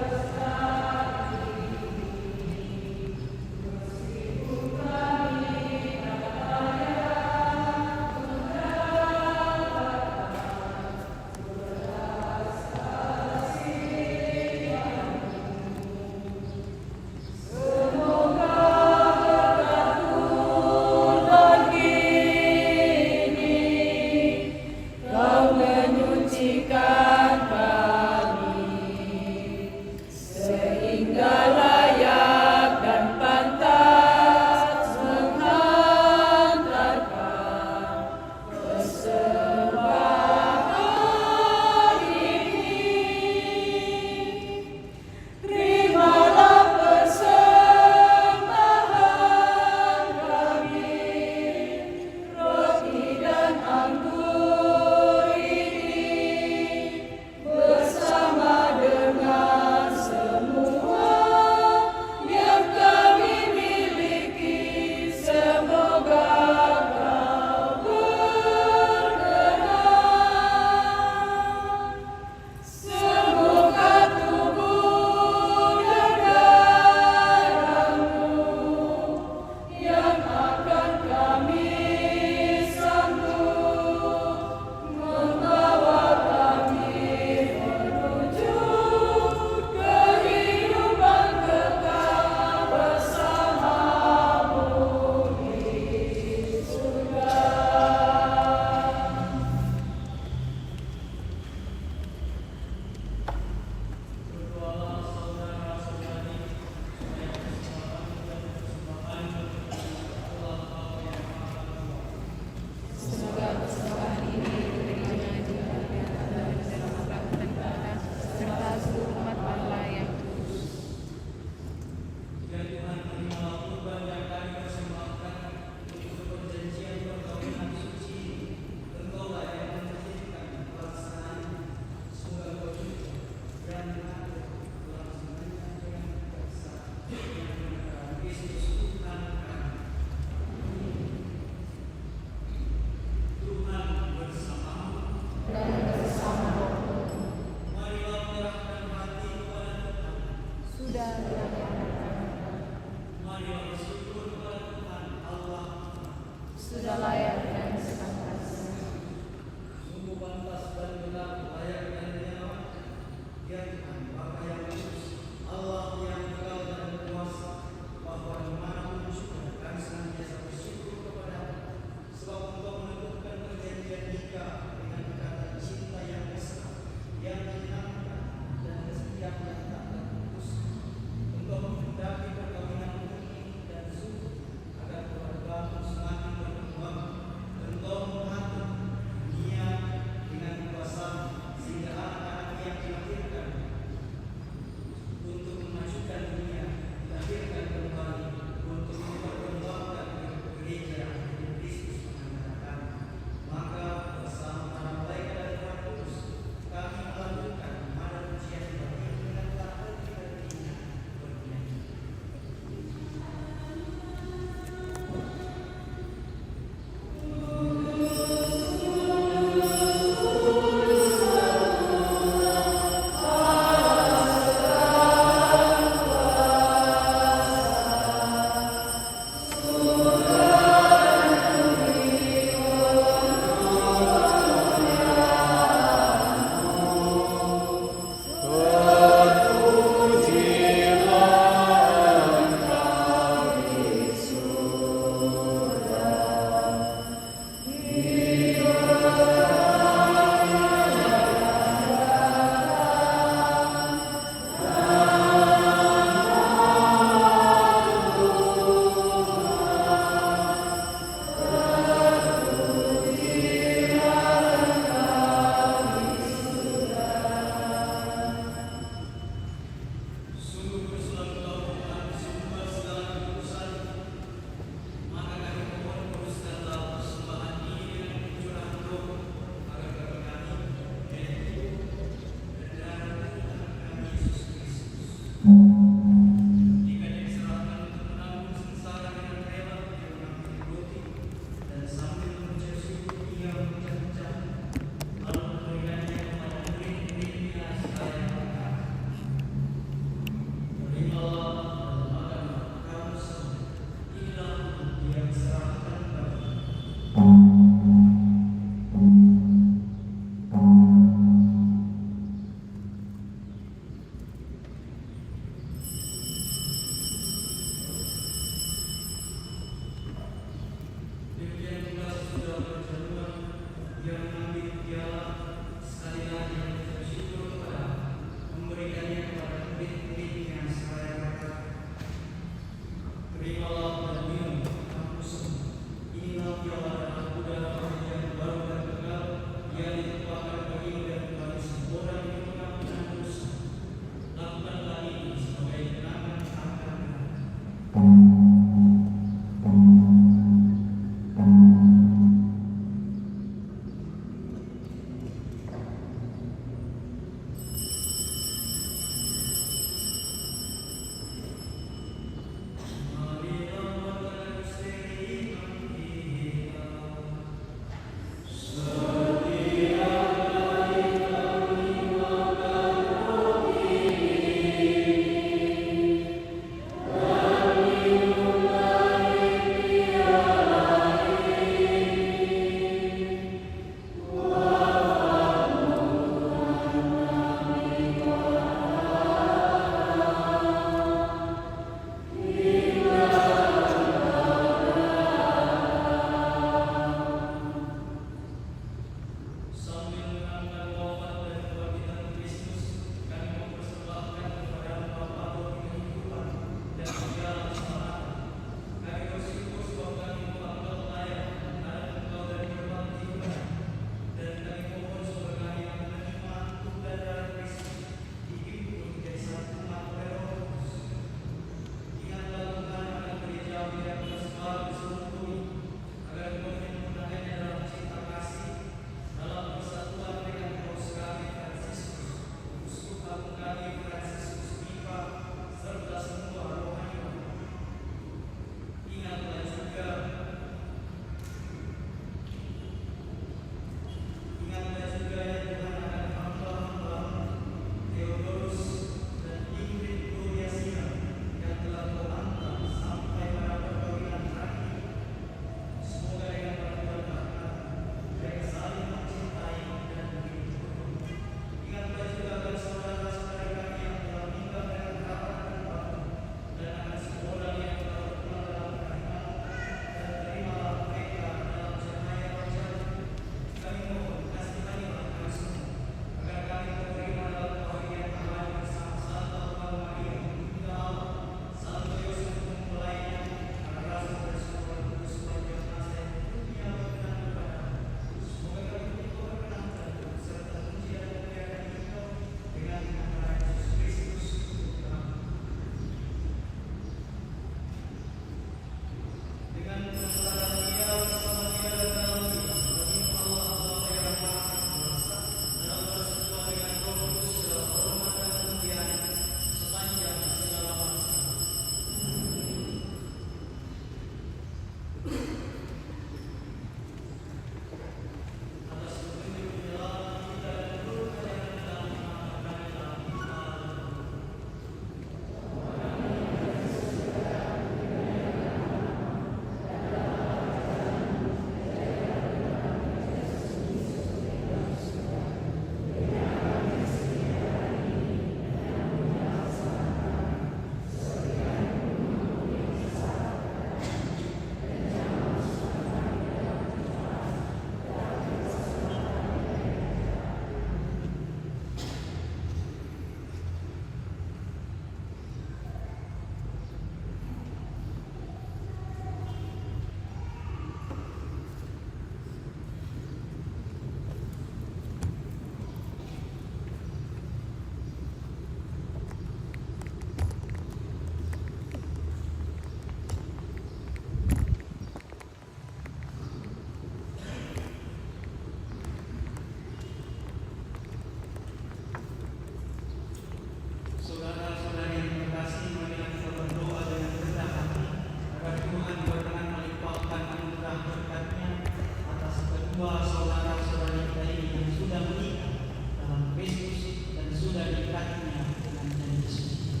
saudara-saudari kita ini yang sudah menikah dalam Kristus dan sudah diikatnya dengan janji suci.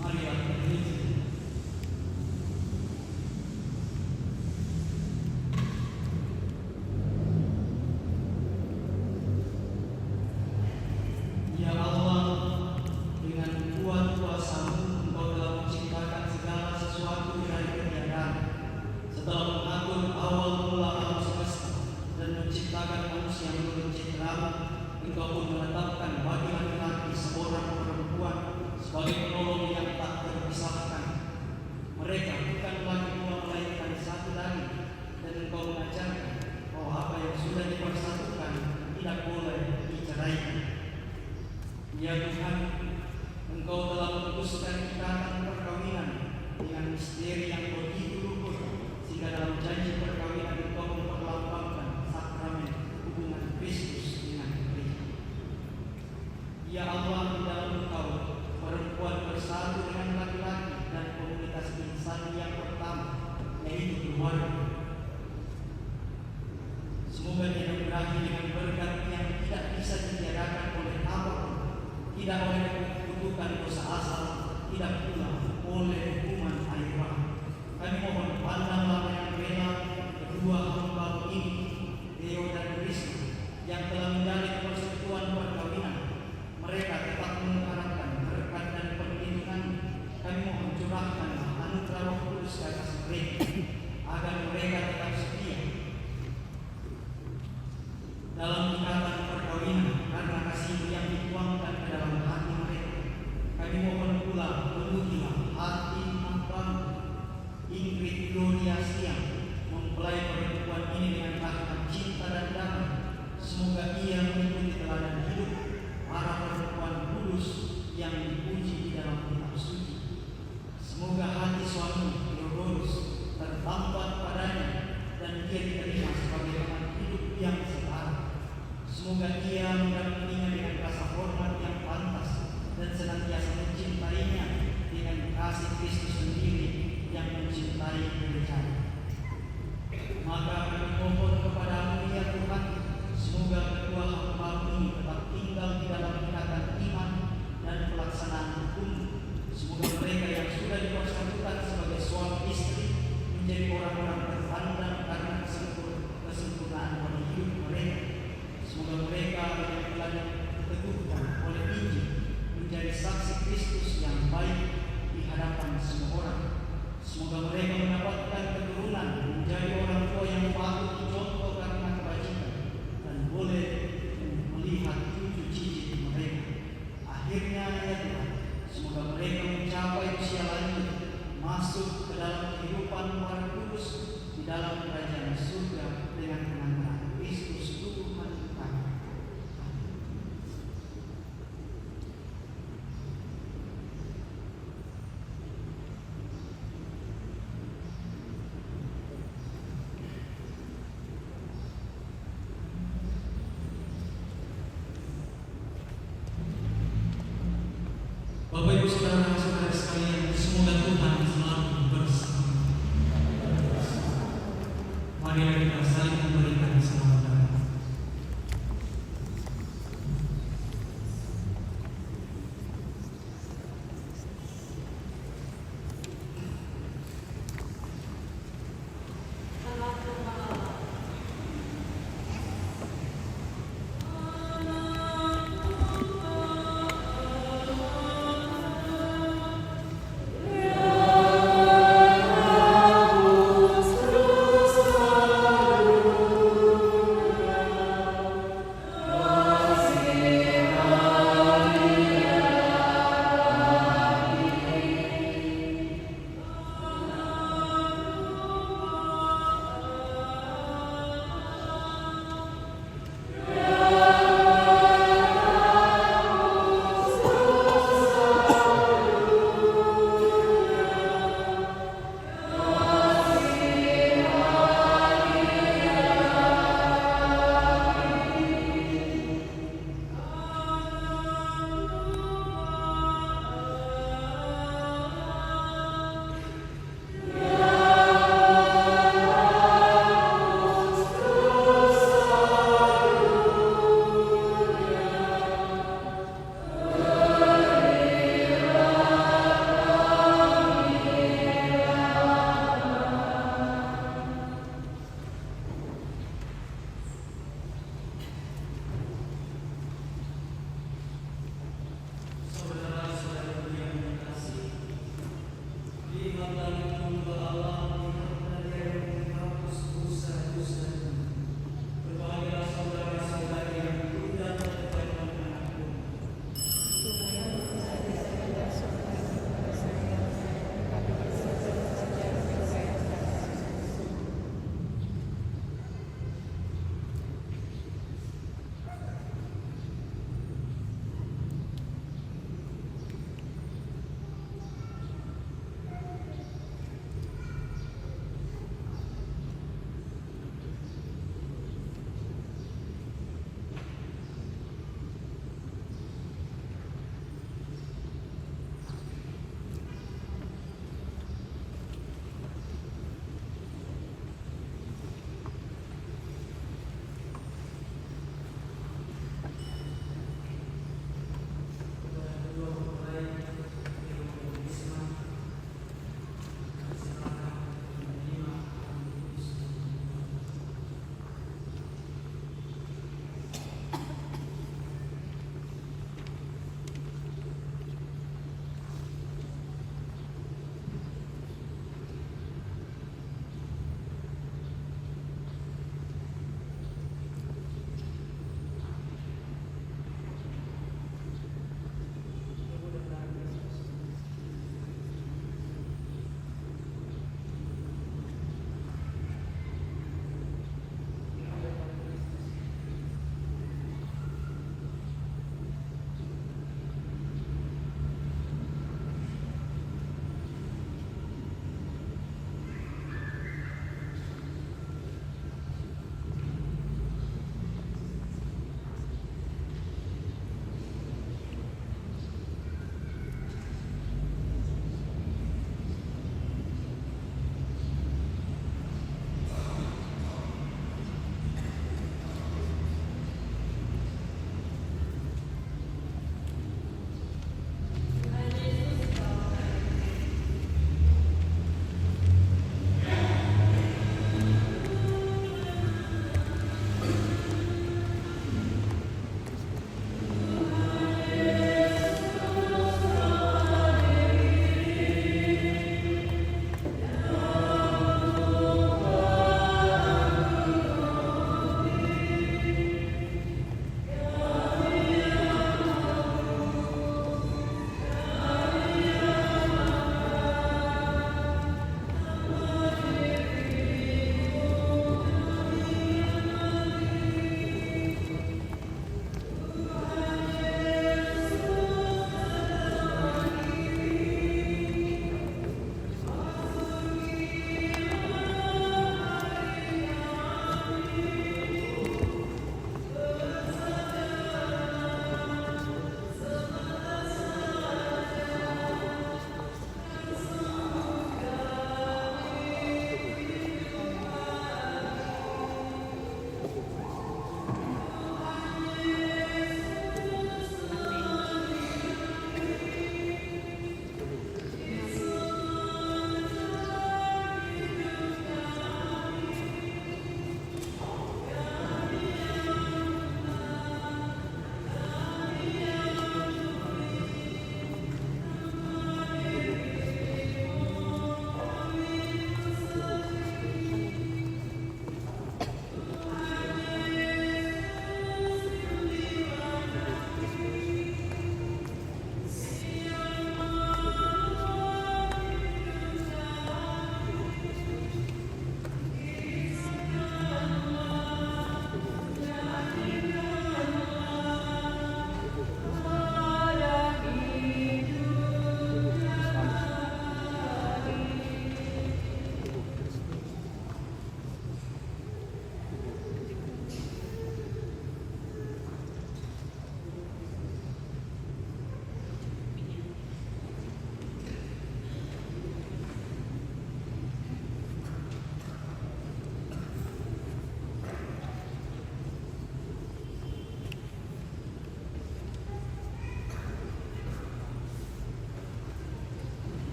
Marilah kita berhenti. Ya Allah, dengan kuat kuasa-Mu Engkau telah menciptakan segala sesuatu dari ketiadaan. Setelah mengatur awal mula alam semesta dan menciptakan manusia menurut citra-Mu, Engkau pun menetapkan bagi laki-laki seorang perempuan sebagai penolong yang tak terpisahkan. Mereka bukanlah kedua melainkan satu daging, dan Engkau mengajarkan bahwa apa yang sudah dipersatukan tidak boleh diceraikan. Ya Tuhan, Engkau telah memutuskan ikatan perkawinan dengan misteri yang begitu luhur, sehingga dalam janji perkawinan Engkau memperlambangkan sakramen hubungan Kristus dengan gereja. Ya Allah, di dalam Engkau perempuan bersatu dengan laki-laki dan komunitas insan yang pertama, yaitu keluarga. Semoga dia berakhir dengan berkat yang tidak bisa ditiadakan oleh apapun, tidak oleh kutukan dosa asal, tidak pula oleh hukuman air bah. Kami mohon pandanglah dengan rela kedua hamba ini, Theo dan Risma, yang telah menjalin persekutuan perkawinan. Mereka tetap mengharapkan berkat dan perlindungan. Kami mohon curahkan anugerah Roh Kudus ke atas mereka, agar mereka tetap setia dalam ikatan perkawinan karena kasih yang dituangkan ke dalam hati mereka. Kami mohon pula penuhilah hati hamba Ingrid Gloria Siang, mempelai perempuan ini dengan rahmat cinta dan damai. Semoga ia mengikuti teladan hidup para perempuan kudus yang dipuji di dalam kitab suci. Semoga hati suami Theodorus tertambat padanya dan dia diterima sebagai teman hidup yang setara. Semoga ia mendampinginya dengan rasa hormat yang pantas dan senantiasa mencintainya dengan kasih Kristus sendiri yang mencintai gereja. Maka kami mohon kepadamu ya Tuhan, semoga kedua hamba ini tetap tinggal di dalam ikatan iman dan pelaksanaan hukum. Semoga mereka yang sudah dipersatukan sebagai suami istri menjadi orang-orang terpandang karena kesempurnaan pada hidup mereka. Semoga mereka yang telah diteguhkan oleh Injil menjadi saksi Kristus yang baik di hadapan semua orang. Semoga mereka mendapatkan keturunan menjadi orang tua yang baik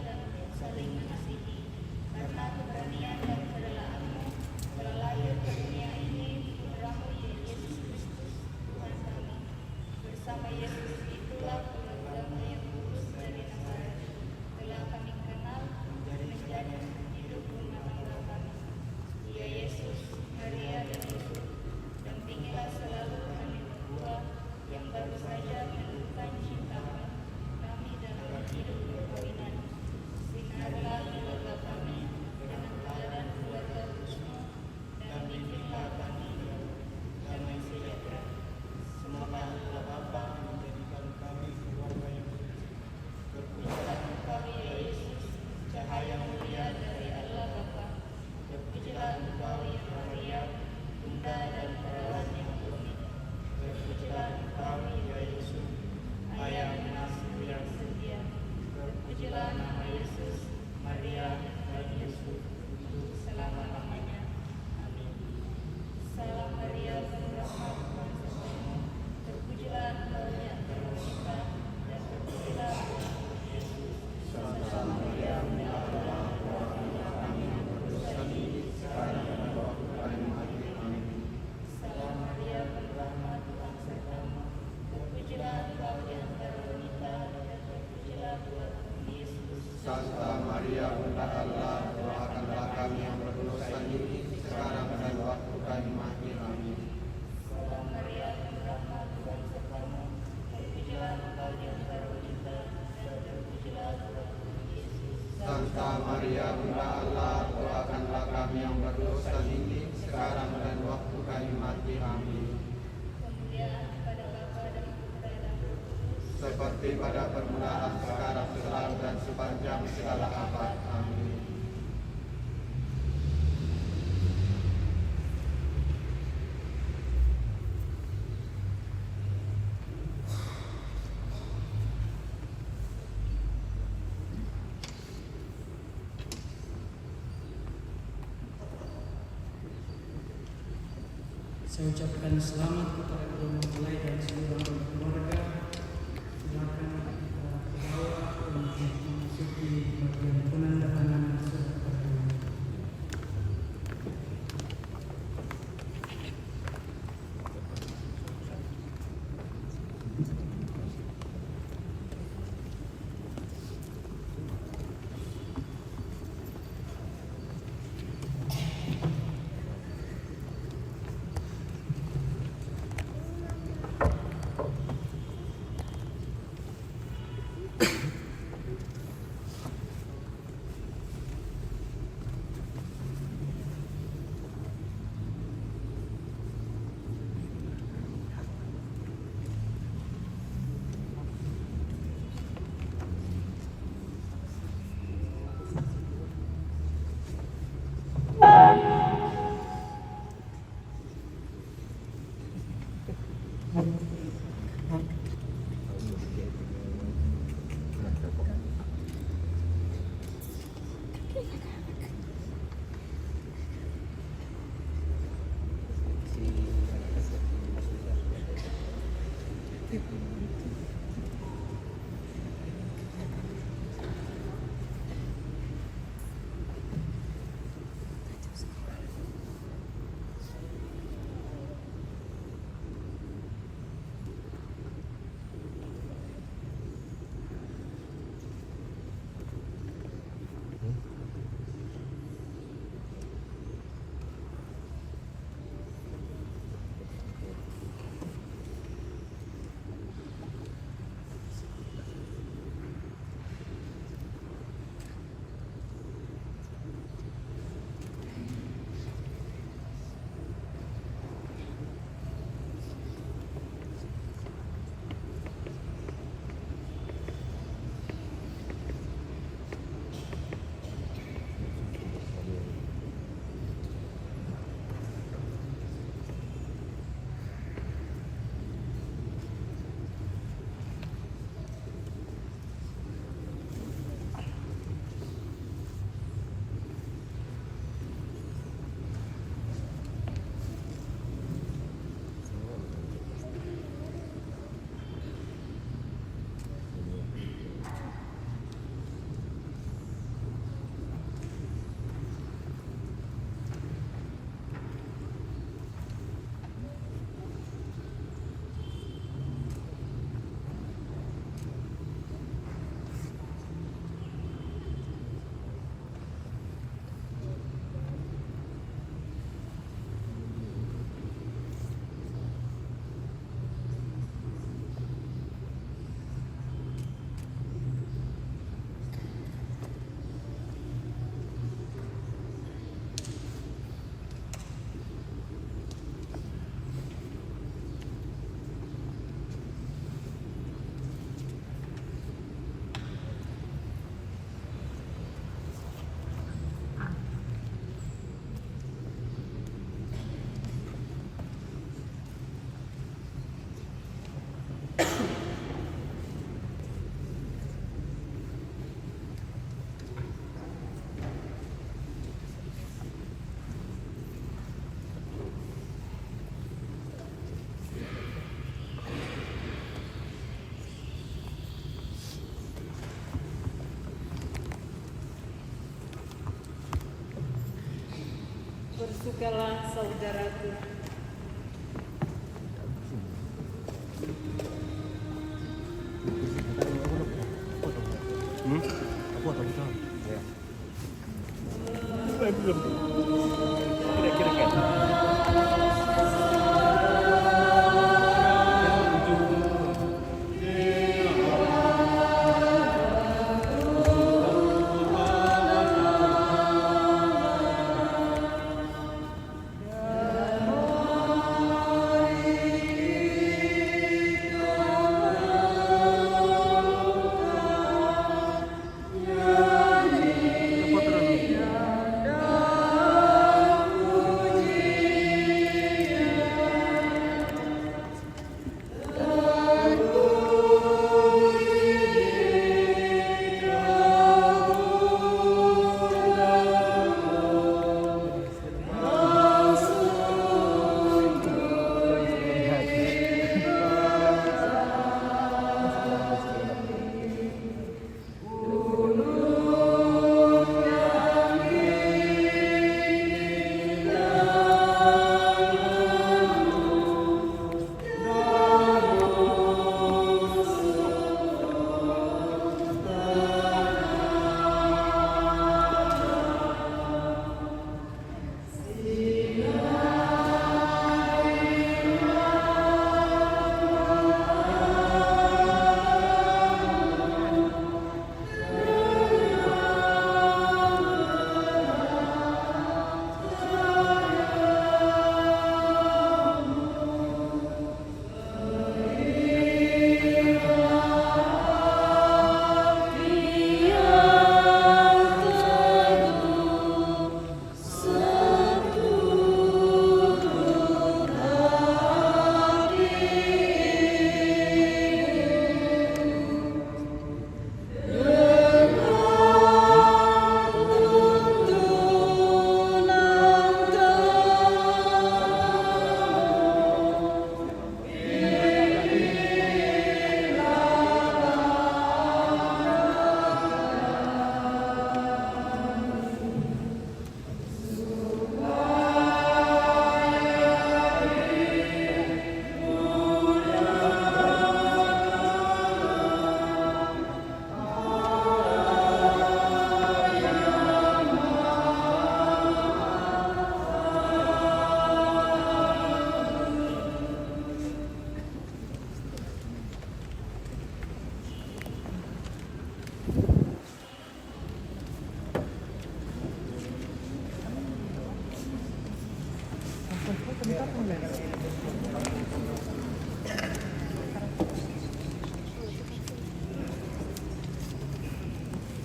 dan saling mengasihi. Karena keberanian dan kerelaan-Mu telah lahir ke dunia ini putra-Mu Yesus Kristus Tuhan kami. Bersama Yesus itulah keluarga-Mu yang kudus dari Nazaret telah kami kenal menjadi hidup rumah tangga kami. Ya Yesus, Maria dan Yusuf, dampingilah selalu kami berdua yang baru saja menemukan cinta-Mu kami dalam hidup perkawinan. Sinarilah keluarga kami dengan teladan keluarga kudus-Mu dan bimbinglah kami damai sejahtera. Semoga Allah Bapa menjadikan kami keluarga yang kudus. Terpujilah Engkau ya Yesus, cahaya mulia dari Allah Bapa. Terpujilah Engkau ya Maria, Bunda dan Perawan yang murni. Terpujilah Engkau ya Yesus, Ayah Pengasuh yang setia. Terpujilah nama Yesus, Maria dan Yesus untuk selama-lamanya. Amin. Salam Maria, penuh rahmat Tuhan sertamu. Terpujilah Engkau di antara wanita dan terpujilah anakmu Yesus. Santa Maria, Bunda Allah, doakanlah kami yang berdosa ini sekarang dan waktu kami mati. Amin. Salam Maria, penuh rahmat Tuhan sertamu. Terpujilah Engkau di antara wanita dan terpujilah buahmu Yesus. Santa Maria, Bunda Allah, doakanlah kami yang berdosa ini sekarang dan waktu kami mati. Amin. Salam Maria, penuh rahmat Tuhan sertamu. Terpujilah Engkau di antara wanita dan terpujilah buahmu Yesus. Santa Maria, Bunda Allah, doakanlah kami yang berdosa ini sekarang dan waktu kami mati. Amin. Kemuliaan kepada Bapa dan Putra dan Roh Kudus. Seperti pada permulaan, sekarang, selalu, dan sepanjang segala abad. Amin. Saya ucapkan selamat kepada kedua mempelai dan seluruh anggota keluarga. Silakan kita ke bawah untuk memasuki bagian penandatanganan surat perkawinan. Bersukalah saudaraku. Aku atau kita? Ya. Kira-kira kan?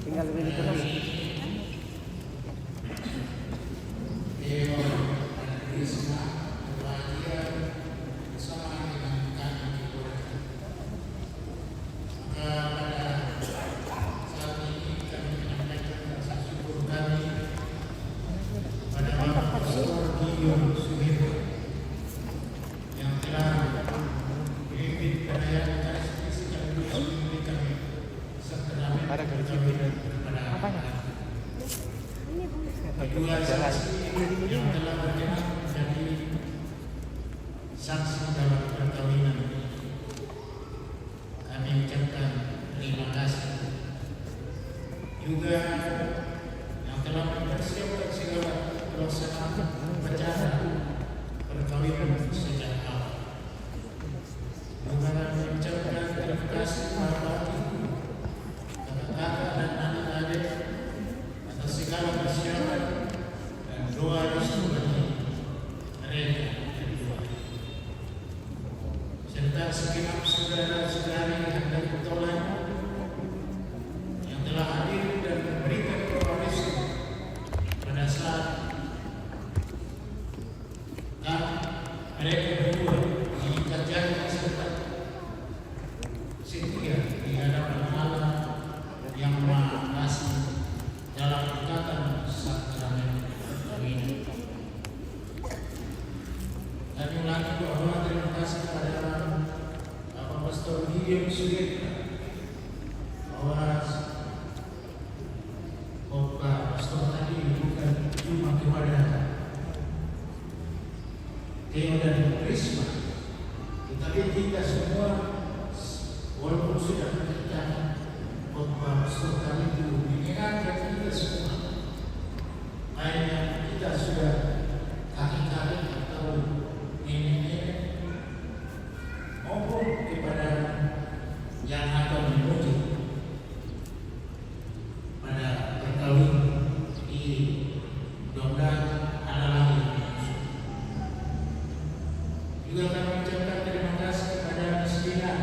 Tinggal lebih terus. Ada gaji biru. Apanya? Kedua saksi yang telah berkenan menjadi saksi dalam perkawinan, kami ucapkan terima kasih. Juga yang telah mempersiapkan segala pelaksanaan upacara perkawinan sejak awal. Juga kami ucapkan terima kasih kepada kakak dan adik-adik atas segala persiapan dan doa restu bagi mereka berdua, serta segenap saudara-saudari yang dari Tolan yang telah hadir dan memberikan doa restu pada saat mereka berdua mengikat janji serta Gideon Sugeta, bahwa pastor tadi bukan cuma kepada Theo dan Risma, tetapi kita semua walaupun sudah kita khotbah pastor tadi itu mengingatkan kita semua, akhirnya kita sudah kaki-kaki atau nenek-nenek maupun kepada yang akan menuju pada perkawinan di mudah-mudahan adalah juga kami mengucapkan terima kasih kepada Misdina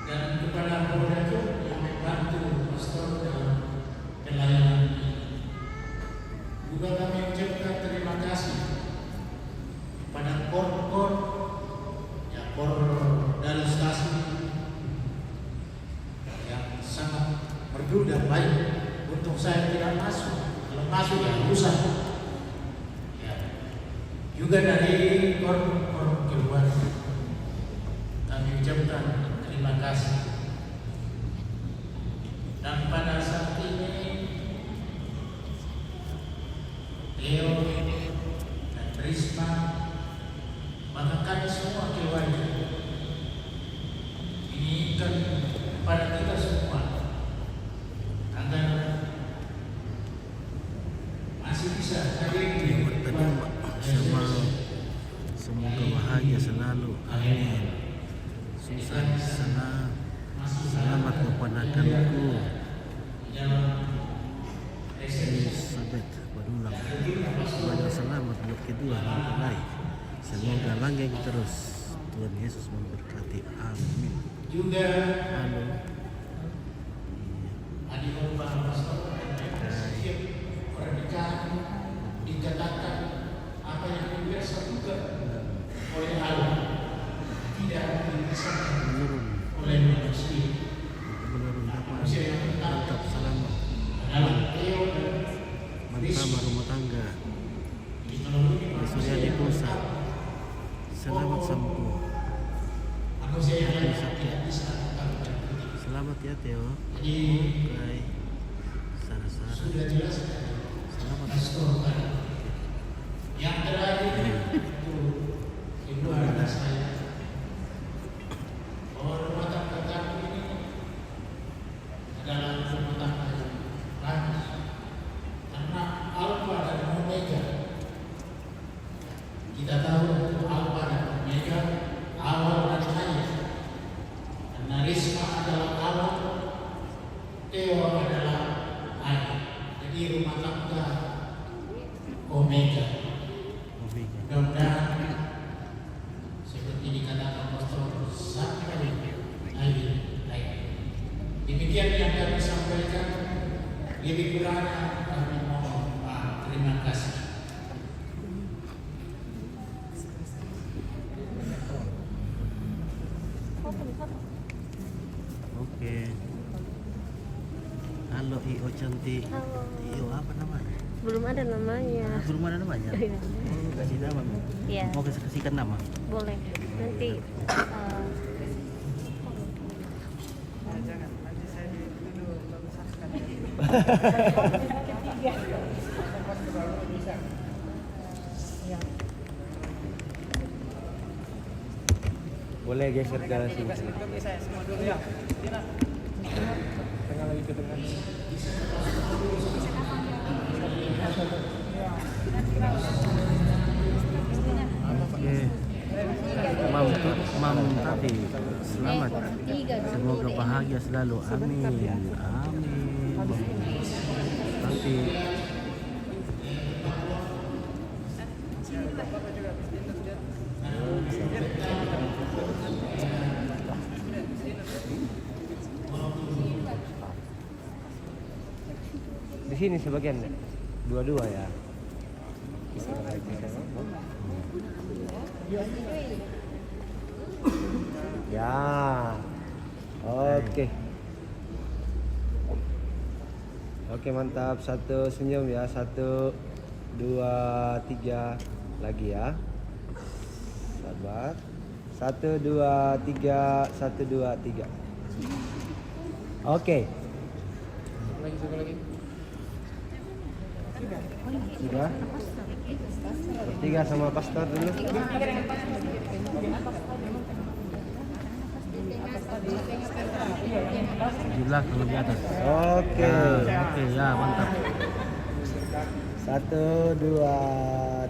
dan kepada Polda yang membantu pastor dalam pelayanan ini. Juga kami mengucapkan terima kasih kepada kor dari stasi yang sangat merdu dan baik. Untuk saya tidak masuk, kalau masuk ya rusak. Ya. Juga dari kor keluar kami ucapkan terima kasih. Dan pada saat ini Theo dan Risma, maka kami semua keluarga inginkan pada kita semua agar masih bisa hadir di semoga bahagia selalu, amin. Susan di sana, selamat keponakanku Elizabeth berulang. Banyak selamat buat kedua mempelai. Semoga langgeng terus. Tuhan Yesus memberkati, amin. juga Halo. adik bapak pastor siap pernikahan dikatakan apa yang biasa juga oleh Allah tidak bisa oleh manusia. Menurun dapat Manusia yang pertama mantap selamat adalah Theo dan bersama rumah tangga dipenuhi di Surya di Pusat. Selamat sampo. manusia yang lain tidak bisa melakukan itu. Selamat ya Theo. Jadi Oke. Sarah. sudah jelas Selamat. pastor tadi. Yang terakhir itu ibu anak saya bahwa rumah tangga kami ini adalah rumah tangga yang bagus karena Alpha dan Omega. Kita tahu Alpha dan Omega, awal dan akhir. Karena Risma adalah awal, Theo adalah akhir. Jadi rumah tangga Omega. Mudah-mudahan seperti dikatakan pastor sampai akhir hayat. Demikian yang kami sampaikan. Lebih kurangnya kami mohon maaf. Terima kasih. Oke. Halo IO cantik. Halo. IO apa namanya? Belum ada namanya. Belum ada namanya. Iya. Oh, kasih nama. Iya. Mau kasihkan nama. Boleh. Nanti Boleh geser ke sini. Oke. Mam Tati, selamat. Semoga bahagia selalu. Amin. Amin. Tati. Di sini sebagian, dua-dua ya. Ya, oke. Oke mantap, satu senyum ya, 1, 2, 3 lagi ya. Sabar, 1, 2, 3, 1, 2, 3. Oke. Sudah. Bertiga sama pastor dulu. Jumlah kalau di atas. Oke. Oke, ya mantap. 1, 2,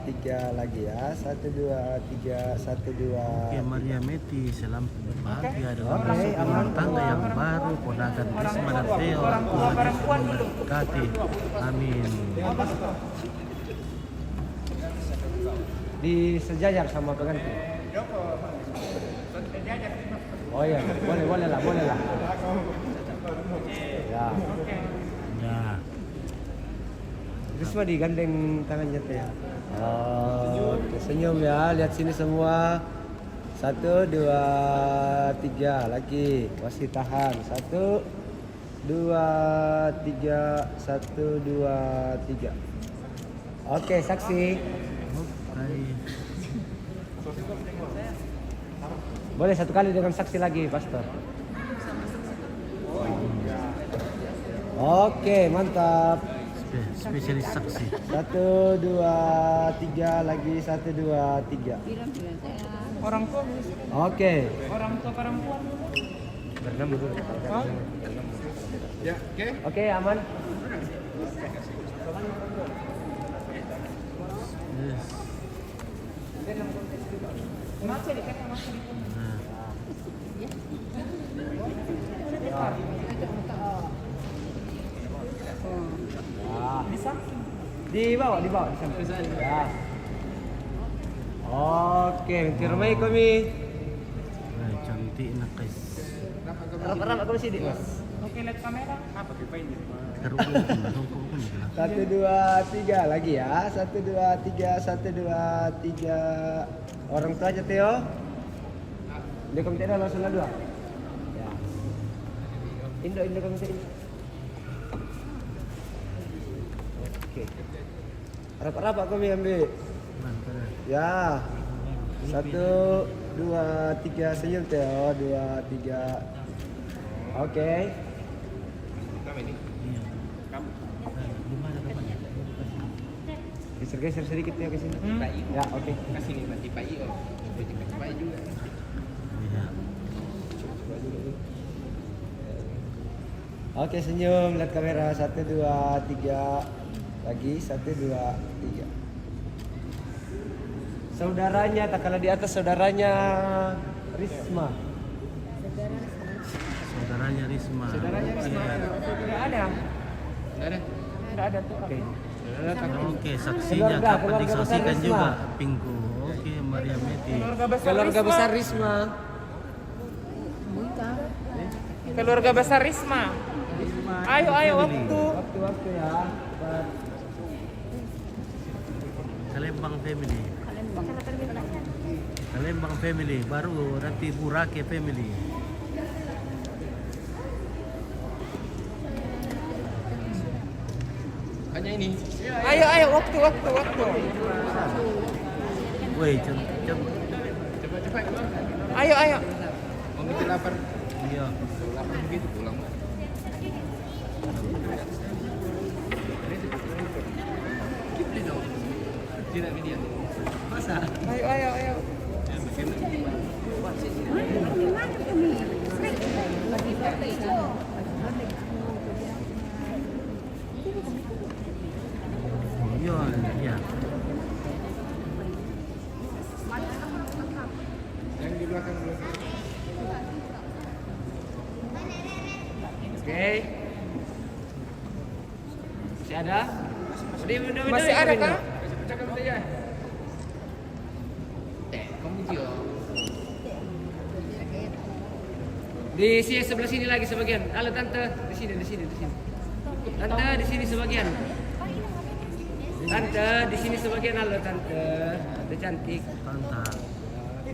3 lagi ya. 1, 2, 3, 1, 2. Oke, Maria Meti selamat berbahagia dengan Oke, masuk aman. rumah tangga yang baru, ponakan Risma dan Theo. Tuhan Yesus memberkati. Amin. Disejajar sama pengantin. Oh iya, boleh lah. Ya. Ya. Risma digandeng tangannya teh. Oke, senyum ya. Lihat sini semua. 1, 2, 3 lagi. Masih tahan. 1, 2, 3, 1, 2, 3. Oke, saksi. Oke. Boleh satu kali dengan saksi lagi, Pastor. Oke, mantap. Spesialis saksi. 1, 2, 3 lagi. 1, 2, 3. Orang tua, Oke. orang tua perempuan. Berenam dulu. Ya, oke. Oke, aman. Yes. Nah. Dibawa di samping. Ya. Oke, terima kami. Nah, cantik nak guys. Harap aku sini, Mas. Oke, lihat kamera. Terukun, terukun. 1, 2, 3 lagi ya. 1, 2, 3, 1, 2, 3. Orang tua aja Theo. Dia kamu tidak langsung lah 2. Ya. Indo kamu tidak. Oke. Harap kami ambil. Mantap. Ya. 1, 2, 3 senyum Theo. 2, 3. Oke. Iya. Gimana kabarnya? Geser sedikit ya ke sini. Ya, oke. Kasih nih nanti Pak Io. Pak Io juga. Iya. Oke, senyum, lihat kamera. 1, 2, 3. Lagi 1, 2, 3. Saudaranya, tak kalah di atas saudaranya Risma. Saudaranya Risma. Tidak ada. Tidak ada tuh. Oke. Oke, saksinya Keluarga kapan besar disaksikan Risma. juga Pingku. Oke, Maria Meti. Keluarga besar Risma. Keluarga besar Risma. Ayo, waktu. Waktu ya. Cepat. Kalembang family. Kalembang family, baru nanti Burake family. Hanya ini. Ayo, waktu. Woi, jam. Cepat. Ayo. Mau bikin lapar. Iya. Lapar begitu pulang. Kipli dong. Tidak media. Masa? Ayo. Iya. Yang di belakang dulu. Oke. Masih ada? Masih ada kah? Cakap saja. Kamu Gio. Di sini sebelah sini lagi sebagian. Halo tante, di sini. Tante di sini sebagian. Tante di sini sebagian. Halo tante, tante cantik. Tanta.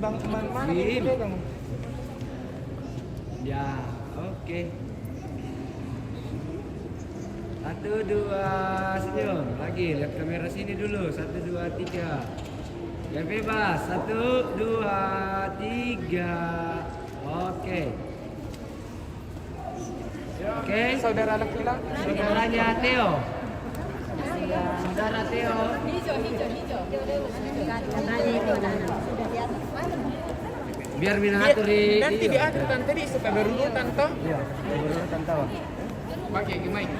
Bang, mana Bim. pegang? Ya, oke. 1, 2 senyum. Lagi lihat kamera sini dulu. 1, 2, 3. Biar bebas. 1, 2, 3. Oke. Oke. Saudara laki-laki. Saudaranya Theo. Saudara Theo. Biar minatur Nanti diatur tante di supaya berurutan toh. Iya, berurutan tahu. Pakai gimana?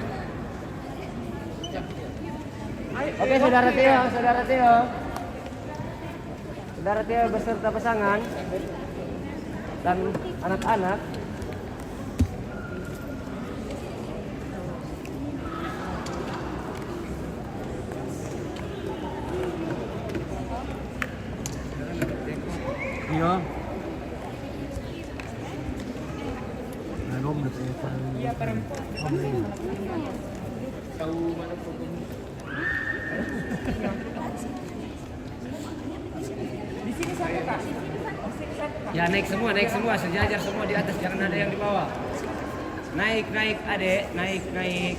Oke, saudara Theo, saudara Theo. Saudara Theo beserta pasangan dan anak-anak. Iya. Iya perempuan. Tahu mana pokoknya. Di sini satu kak. Ya naik semua, sejajar semua di atas, jangan ada yang di bawah. Naik, adek, naik. Nah.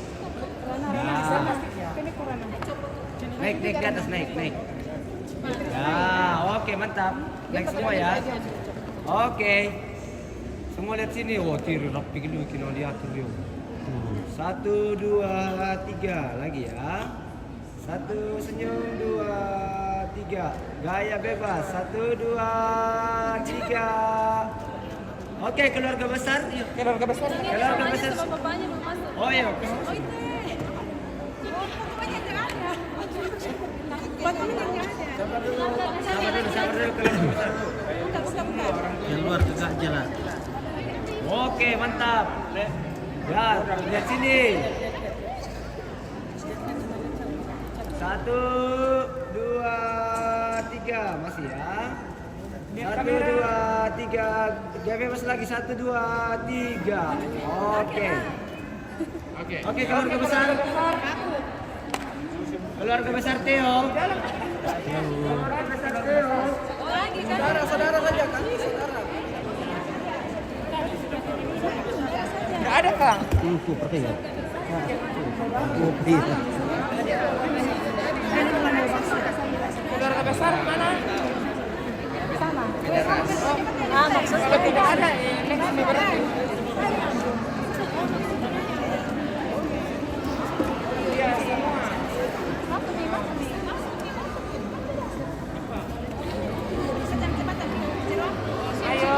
Naik di atas, naik. Ya, oke mantap. Naik semua ya. Oke. Semua lihat sini. Wah, tiri rapi gini kino diatur yo. 1, 2, 3 lagi ya. 1 senyum, 2, 3. Gaya bebas. 1, 2, 3. Oke, keluarga besar. Yuk. Keluarga besar. Keluarga besar. Oh iya. Sabar dulu keluarga besar. Keluar ke jalan. Oke, mantap. Ya, lihat sini. 1, 2, 3 masih ya. 1, 2, 3. Dia bebas lagi. 1, 2, 3. Oke. Oke, keluarga besar. Keluarga besar Theo. Keluarga besar Theo. Saudara saja kan? Saudara. Nggak ada kang? Seperti ya. Saudara besar mana? Sama. Ah, maksudnya Kalau tidak ada, next nih berarti. Iya semua. Ayo.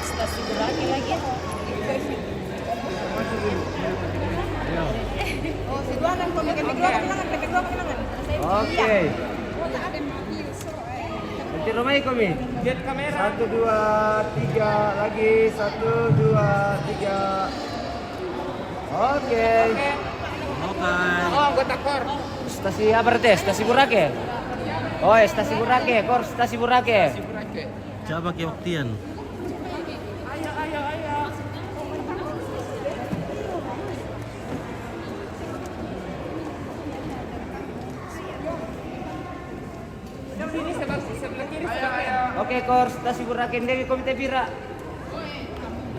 stasi berlagi lagi ya. Oh, si dua kan komik Oke. Nanti rumah komi. Lihat kamera. 1, 2, 3 lagi. 1, 2, 3. Oke. Oh, anggota kor. Stasi apa teh? Stasi Burake. Oh, stasi Burake, kor stasi Burake. Coba ke waktian. Ayo. Sini sebelah kiri. Ayo. Oke, kor stasi Burake Dewi Komite Bira.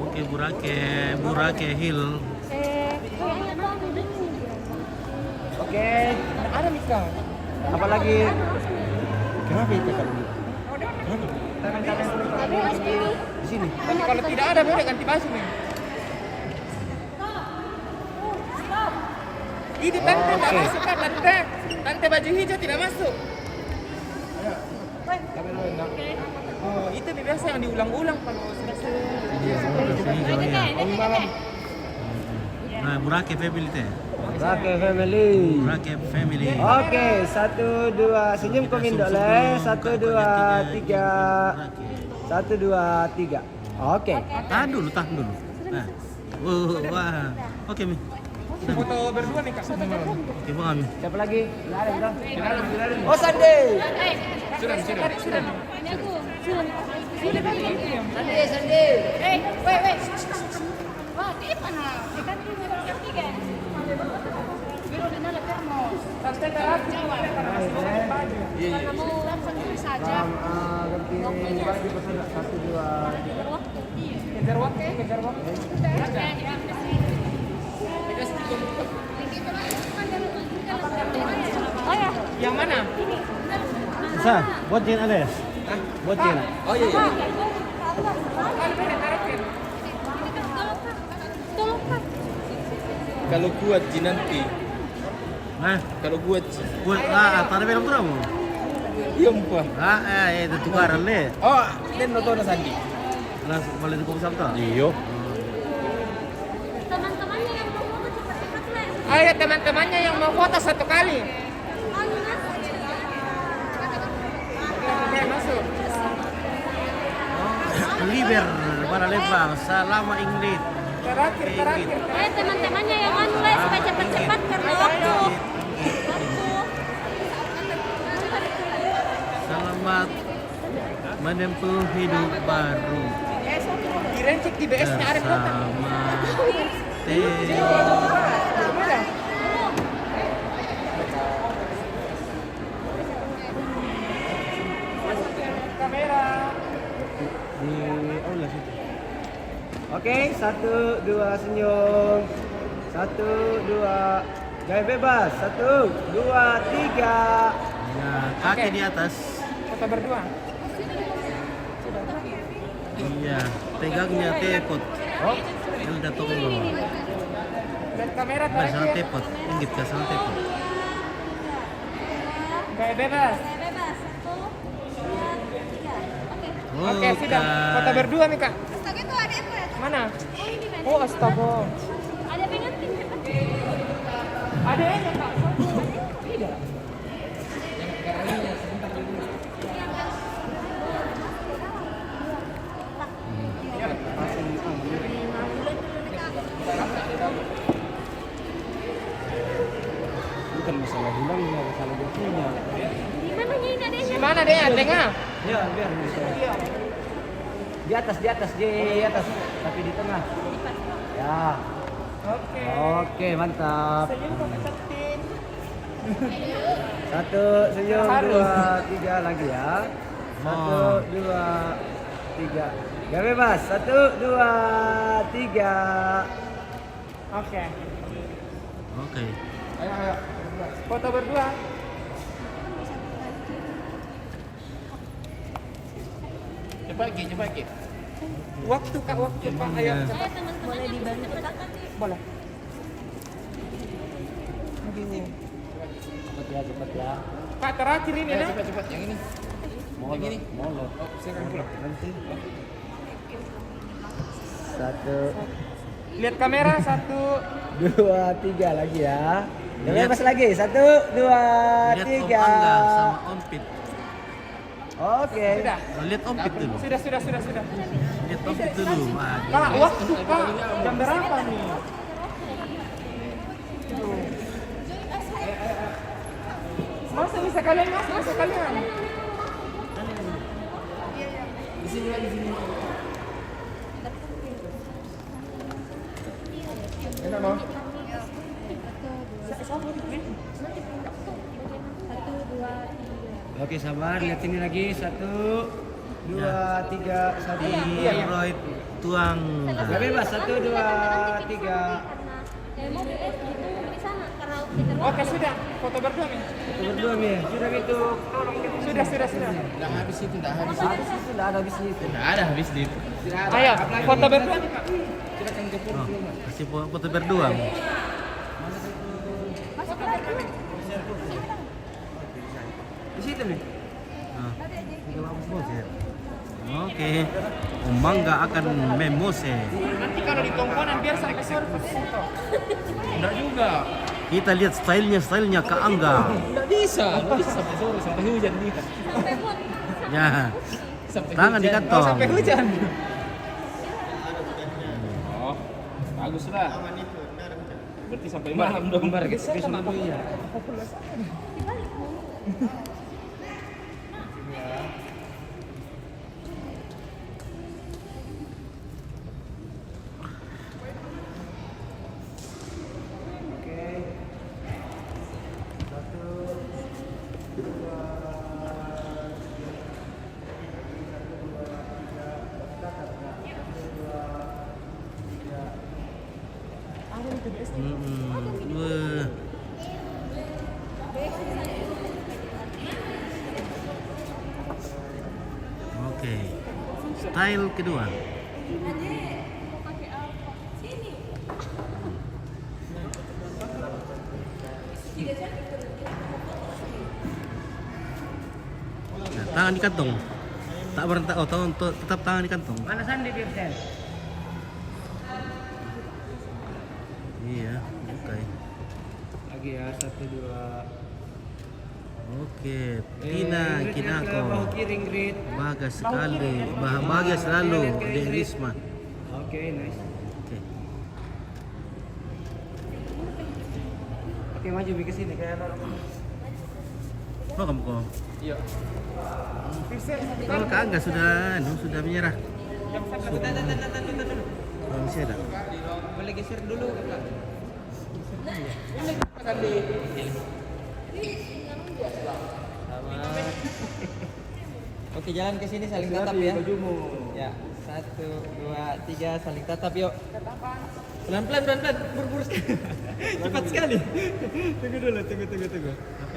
Oke, Burake Hill. Oke. Ada Mika. Apalagi? Kenapa itu kalau Di sini. Tapi kalau tidak ada boleh ganti baju nih. Ini tante tidak Oke. masuk kan tante. Tante baju hijau tidak masuk. Oh, itu nih biasa yang diulang-ulang kalau selesai. Nah, Burake family teh. Burake family. Burake family. Oke, 1, 2 senyum komin dole. 1, 2, 3. 1, 2, 3. Oke. Tahan dulu. Nah. Wah. Oke, Mi. Foto berdua nih Kak. Oke, Bang Ami. Siapa lagi? Tidak ada. Oh, Sunday. Sudah. Sunday. Wait. Wah, di mana? Dekat di University kan? Pero di nala termo. Tante terat. Kamu langsung tulis saja. Ganti baju pesona. 1, 2, 3. Kejar waktu. Ya. Oh ya. Yang mana? Bisa, bocin ada ya? Bocin. Oh iya iya. Kalau kuat Ji nanti. Nah, Kalau kuat. buat tadi film tuh kamu? Iya mpah. Itu tukaran le. Oh, dan nonton Sandi. Langsung balik ke Sabta. Iya. Teman-temannya yang mau foto cepat-cepat Le. Ayo teman-temannya yang mau foto satu kali. Oh, Yunas. Oke, masuk. Liber para lebang selama Ingrid. Terakhir. Teman-temannya yang anu Le supaya cepat-cepat karena waktu. Selamat menempuh hidup baru. Direncik di BS-nya Arif datang. Sama Teo. Kamera. Di aula situ. Oke, 1, 2 senyum. 1, 2 gaya bebas. 1, 2, 3. Ya, kaki Oke. di atas. Foto berdua. Iya, pegangnya tepot. Oh, Elda tolong. Dan kamera Masalah terakhir. tepot, inggit ka sama tepot. Gaya bebas. Bebas. 1, 2, 3. Oke. Oke, sudah. Foto berdua nih, Kak. Astaga itu ada apa ya? Mana? Oh ini Ben. Oh, astaga. Ada pengen tim cepat. Ada aja, Kak. Tidak. Bukan masalah hilangnya, masalah jatuhnya. Di mananya ini adanya? Di mana deh? Tengah. Ya, biar bisa. Di atas, tapi di tengah. Ya. Oke. Oke, mantap. Senyum pakai cantik. 1, senyum, Harus. 2, 3 lagi ya. 1, 2, 3. Gak bebas. 1, 2, 3. Oke. Oke. Ayo. Foto berdua. Coba Ki. Waktu Kak. Ayo. Ya. Boleh dibantu Kak? Boleh. Cepat ya. Kak terakhir ini deh. Cepat yang ini. Molot. Silakan pulang. Nanti. 1. Lihat kamera 1. 2, 3 lagi ya. Yang bebas lagi. 1, 2, Lihat 3. Om Angga sama Om Pit. Oke. Sudah. Lihat Om Pit dulu. Sudah. Lihat Om Pit dulu. Wah, Kak, waktu Kak. Jam berapa nih? Masa bisa kalian mas? Masa kalian? Di sini. Enak no? Oke, sabar. Lihat sini lagi. 1, 2, 3, 1. Roy tuang. Gak bebas. 1, 2, 3. Dari mobil itu di sana karena kita Oke sudah. Foto berdua nih. Itu berdua nih. Sudah gitu. Sudah. Udah habis itu, udah habis. Habis itu udah ada habis itu. Udah ada habis itu. Ayo, foto berdua nih Kak. Oh, kasih foto berdua. masuk lagi. Di situ nih. Nah, Oke, Om Angga akan memose. Nanti kalau di tongkonan biar sampai sore foto. Enggak juga. Kita lihat stylenya Kak Angga. Enggak bisa sampai sore, sampai hujan dia. Sampai mood. Ya, Sampai tangan di hujan. kantong. Sampai hujan. Oh, bagus lah. Berarti sampai malam dong. Besok sama ya. Wah, Oke. Style kedua. Nah, tangan di kantong. Tak berentak. Oh, tetap tangan di kantong. Mana Sandi Pirsen? Iya, oke. Lagi ya, 1, 2. Oke, Tina Kinako. Bahu kiri, Ingrid. Bahagia sekali, bahagia selalu di Risma. Oke, nice. Oke. Oke, maju ke sini kayak Oh, kamu kok. Iya. Oh, kagak sudah menyerah. Oh, masih ada. Boleh geser dulu, Kak. Oke, jalan ke sini saling tatap ya. Ya, 1, 2, 3 saling tatap yuk. Pelan-pelan, buru-buru. Cepat sekali. Tunggu dulu, tunggu.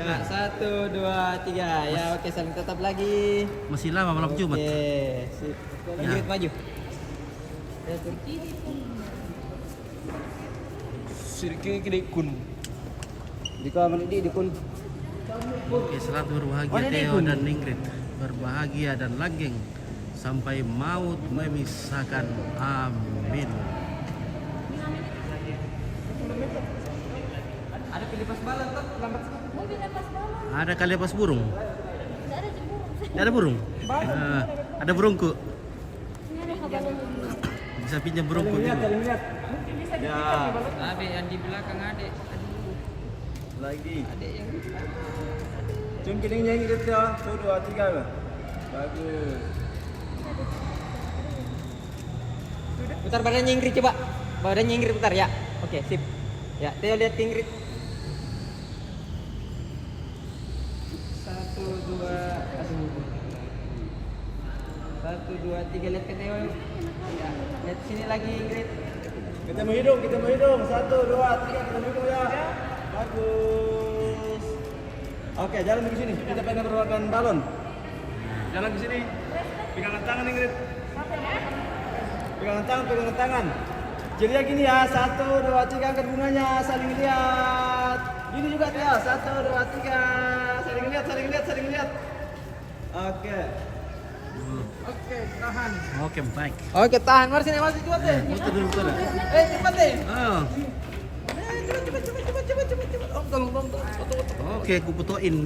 Ya, 1, 2, 3. Ya, oke saling tatap lagi. Masih lama malam Jumat. Oke, sip. Lanjut maju. Ya, tuh. Sirki kiri kun. Jika menidi di kun. Oke, selamat berbahagia Theo dan Ingrid. Berbahagia dan langgeng sampai maut memisahkan. Amin. Ada pelipas balon tuh, lambat. Mobil lepas balon. Ada kali lepas burung? Tidak ada jemur. Tidak ada burung? Ada burungku. Ini ada balon. Bisa pinjam burungku dulu. lihat. Ya, Adik yang di belakang adik. lagi. Adik yang Cium keningnya Ingrid ya. 1, 2, 3. Bagus. putar badannya Ingrid coba. Badannya Ingrid putar ya. Oke, sip. Ya, Theo lihat ke Ingrid. 1, 2, 1, 2, 3 lihat ke Theo. Ya, lihat sini lagi Ingrid. Kita mau hidung. 1, 2, 3 kita hidung ya. Bagus. Oke, jalan ke sini. Kita pengen berwarna balon. Jalan ke sini. Pegangan tangan Ingrid. Pegangan tangan. Jadi ya gini ya. 1, 2, 3 angkat bunganya. Saling lihat. Gini juga ya. 1, 2, 3. Saling lihat. Oke. Oke, tahan. Oke, baik. Oke, tahan. Mari sini, masih cepat deh. Putar dulu, putar. Cepat deh. Oh. Cepat. Om, tolong. Oke, aku fotoin.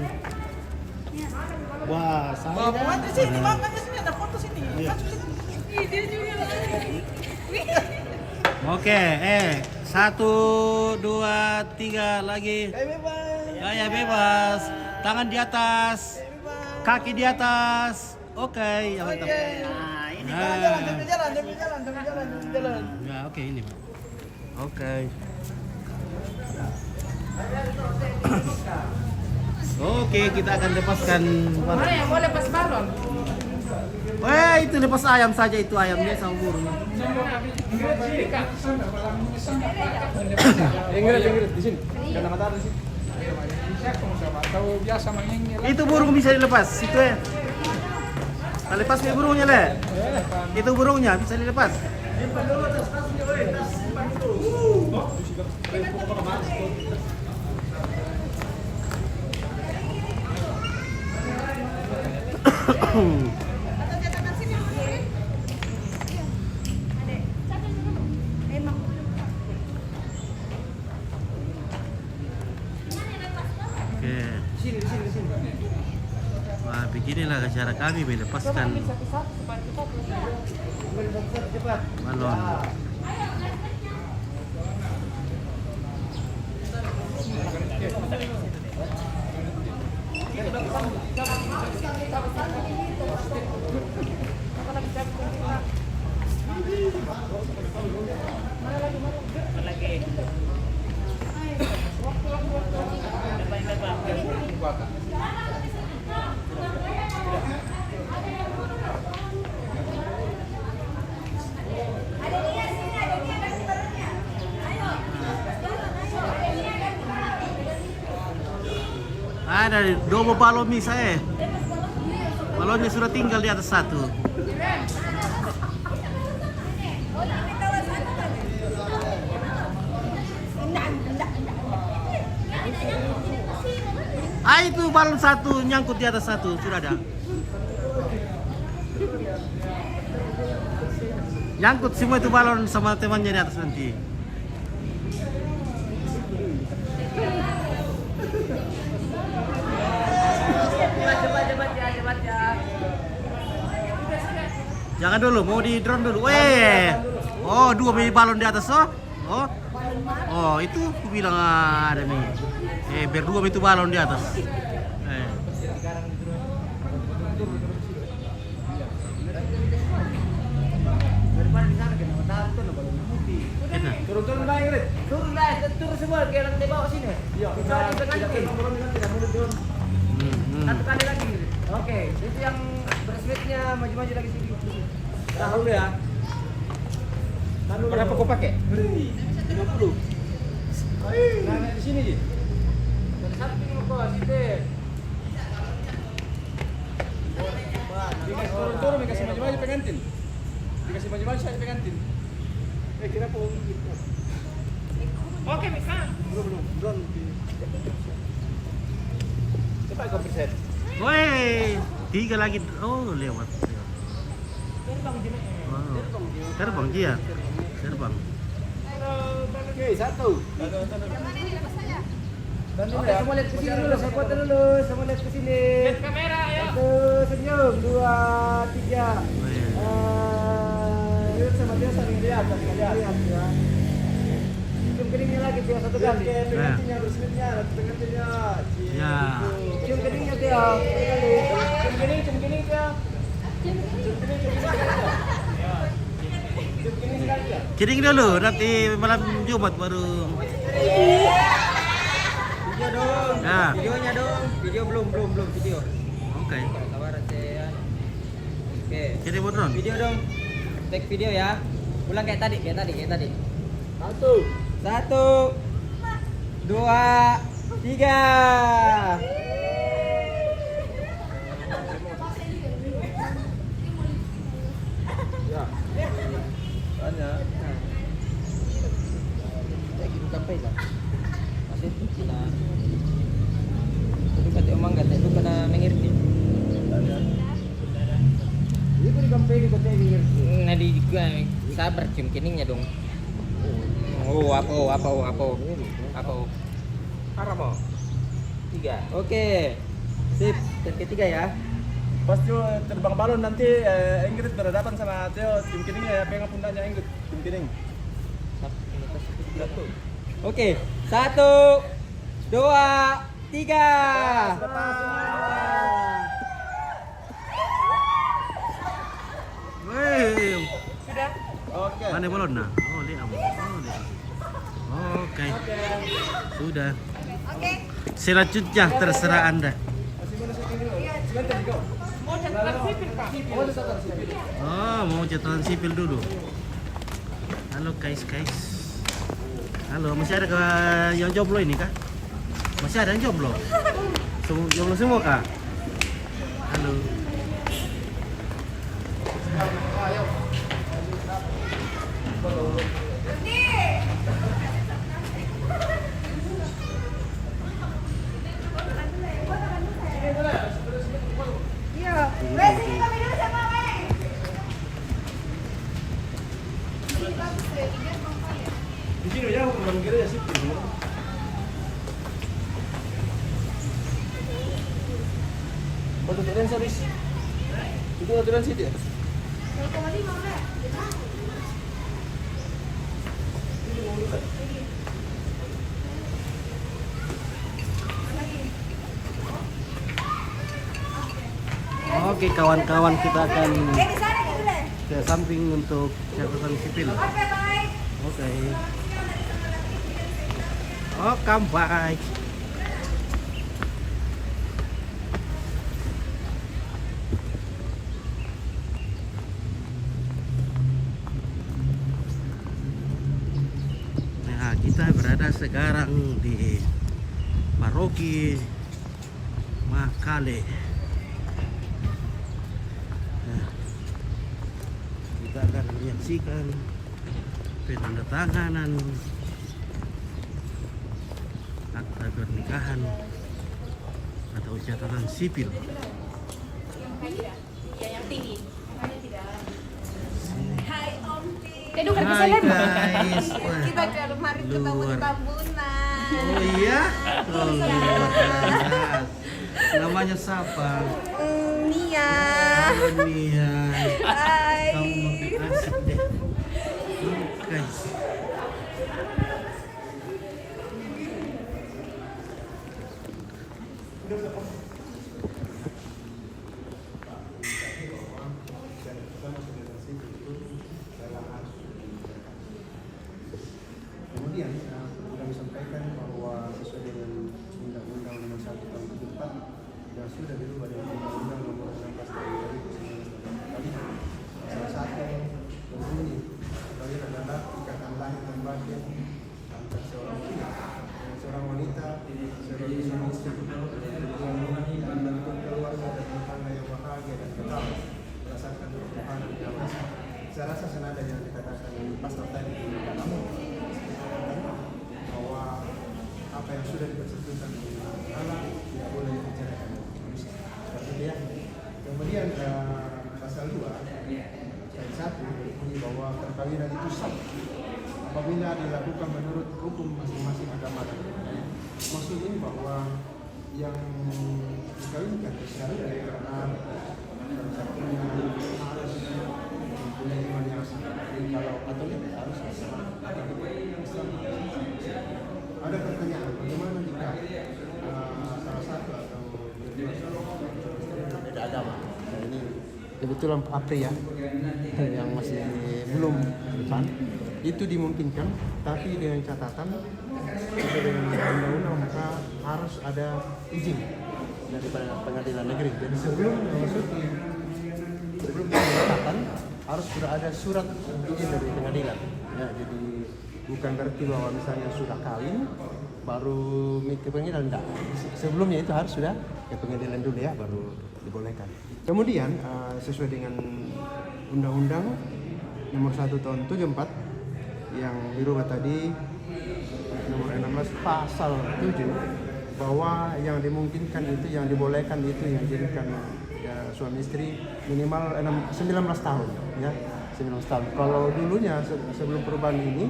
Wah, saya. Bawa di sini, bawa di sini ada foto sini. Dia juga lagi. Oke, 1, 2, 3 lagi. Gaya bebas. Tangan di atas. Kaki di atas. Oke, ya mantap. Nah, ini jalan. Ya, oke ini, Pak. Oke. Oke, kita akan lepaskan balon. Mana yang mau lepas balon? Itu lepas ayam saja, itu ayamnya sama burung. Ingrid di sini. Jangan mata di sini. Itu burung bisa dilepas, situ ya. Kita lepas nih burungnya, Le. Itu burungnya bisa dilepas. Oke. Wah, beginilah cara kami melepaskan balon. Ada double balon nih saya. Balonnya sudah tinggal di atas satu. Ah, itu balon satu nyangkut di atas satu, sudah ada. Nyangkut semua itu balon sama temannya di atas nanti. Cepat ya. Jangan dulu, mau di drone dulu. Weh. Oh, 2 mili balon di atas oh. Oh. Oh, itu aku bilang ada nih. Berdua itu balon di atas. Turun lah Ingrid. Turun semua, kayak nanti bawa sini. Iya, Bisa diganti. Satu kali lagi. Oke, itu yang bersmitnya maju-maju lagi sini. Tahu ya. Berapa kau pakai? 50. Nah, di sini Ji. Dari samping kau situ. Dikasih turun-turun, dikasih maju-maju pengantin. Dikasih maju-maju saya pengantin. Kira pun. Oke, Mika. Belum. Cepat kau persen. Woi, 3 lagi. Oh, lewat. Terbang dia. Terbang. Oke, satu. Dan Oke, semua lihat ke sini dulu. Saya foto dulu. Semua lihat ke sini. Lihat kamera ya. 1, senyum. 2, 3. Lihat sama dia saling lihat ya. Cium keningnya lagi dia satu kali. Pengantinnya bersmitnya, pengantinnya. Ya. Cium keningnya dia satu kali. Cium kening dia. Kiring dulu, nanti malam Jumat baru. Video dong. Ya. Videonya dong. Video belum video. Oke. Tawaran saya. Oke. Kirim drone. Video dong. Take video ya. Ulang kayak tadi. Satu, 2, 3. Ya. Tanya. Saya gitu sampai lah. Masih itu kita. Itu kata omong kata itu kena mengerti. Ini pun di kampung di kota mengerti. Nah di juga sabar cium keningnya dong. Oh, apa? Haram mau. 3. Oke. Sip, dan ketiga ya. Pas terbang balon nanti Ingrid berhadapan sama Theo, cium keningnya ya, pegang pundaknya Ingrid, cium kening. Oke, 1, 2, 3. Wih. Oke. Mana balon nah? Oh, lihat. Oke. Sudah. Selanjutnya terserah Anda. Oh, mau catatan sipil dulu. Halo guys. Halo, masih ada yang jomblo ini kah? Masih ada yang jomblo? Jomblo semua kah? Halo. Di sini ya, belum kira ya sipil. Tuturan service. Itu tuturan situ ya? Oke, kawan-kawan, kita akan ke samping untuk catatan sipil. Oke. Welcome back. Nah, kita berada sekarang di Maroki Makale. Nah, kita akan menyaksikan penandatanganan akta pernikahan atau catatan sipil. Yang tinggi. Hai Om Pi. Duduk di Hai sana. guys. Wah, Kita kemarin ketemu di luar. Tambunan. Oh iya? Oh, luar biasa. Namanya siapa? Nia. Halo Nia. Hai. Kamu makin asik deh. Guys. Kemudian kami sampaikan bahwa sesuai dengan Undang-Undang Nomor 1 Tahun 74 yang sudah dirubah dengan Undang-Undang Nomor 16 Tahun 2019 salah satu berbunyi kawin adalah ikatan lahir dan batin antara seorang pria dan seorang wanita sebagai suami istri yang membentuk keluarga dan rumah tangga yang bahagia dan kekal berdasarkan ketuhanan yang dewasa. Saya rasa senada yang dikatakan pastor tadi namun bahwa apa yang sudah dipersatukan dengan Allah tidak boleh diceraikan manusia. Seperti ya. Kemudian pasal 2 ayat 1 berbunyi bahwa perkawinan itu sah apabila dilakukan menurut hukum masing-masing agama dan budaya. Maksud ini bahwa yang dikawinkan secara karena satunya harus mempunyai iman yang sah. Jadi kalau Katolik harus Islam. Ada pertanyaan, bagaimana jika salah satu atau beda agama? Nah, ini kebetulan April ya, yang masih belum depan, itu dimungkinkan, tapi dengan catatan sesuai dengan undang-undang maka harus ada izin dari pengadilan negeri. Jadi sebelum pengetatan harus sudah ada surat izin dari pengadilan. Ya, jadi bukan berarti bahwa misalnya sudah kawin baru ke pengadilan, enggak. Sebelumnya itu harus sudah ke pengadilan dulu ya, baru dibolehkan. Kemudian sesuai dengan Undang-Undang Nomor 1 Tahun 74 yang dirubah tadi Nomor 16 Pasal 7 bahwa yang dimungkinkan itu, yang dibolehkan itu yang dijadikan ya, suami istri minimal 19 tahun ya, 19 tahun. Kalau dulunya sebelum perubahan ini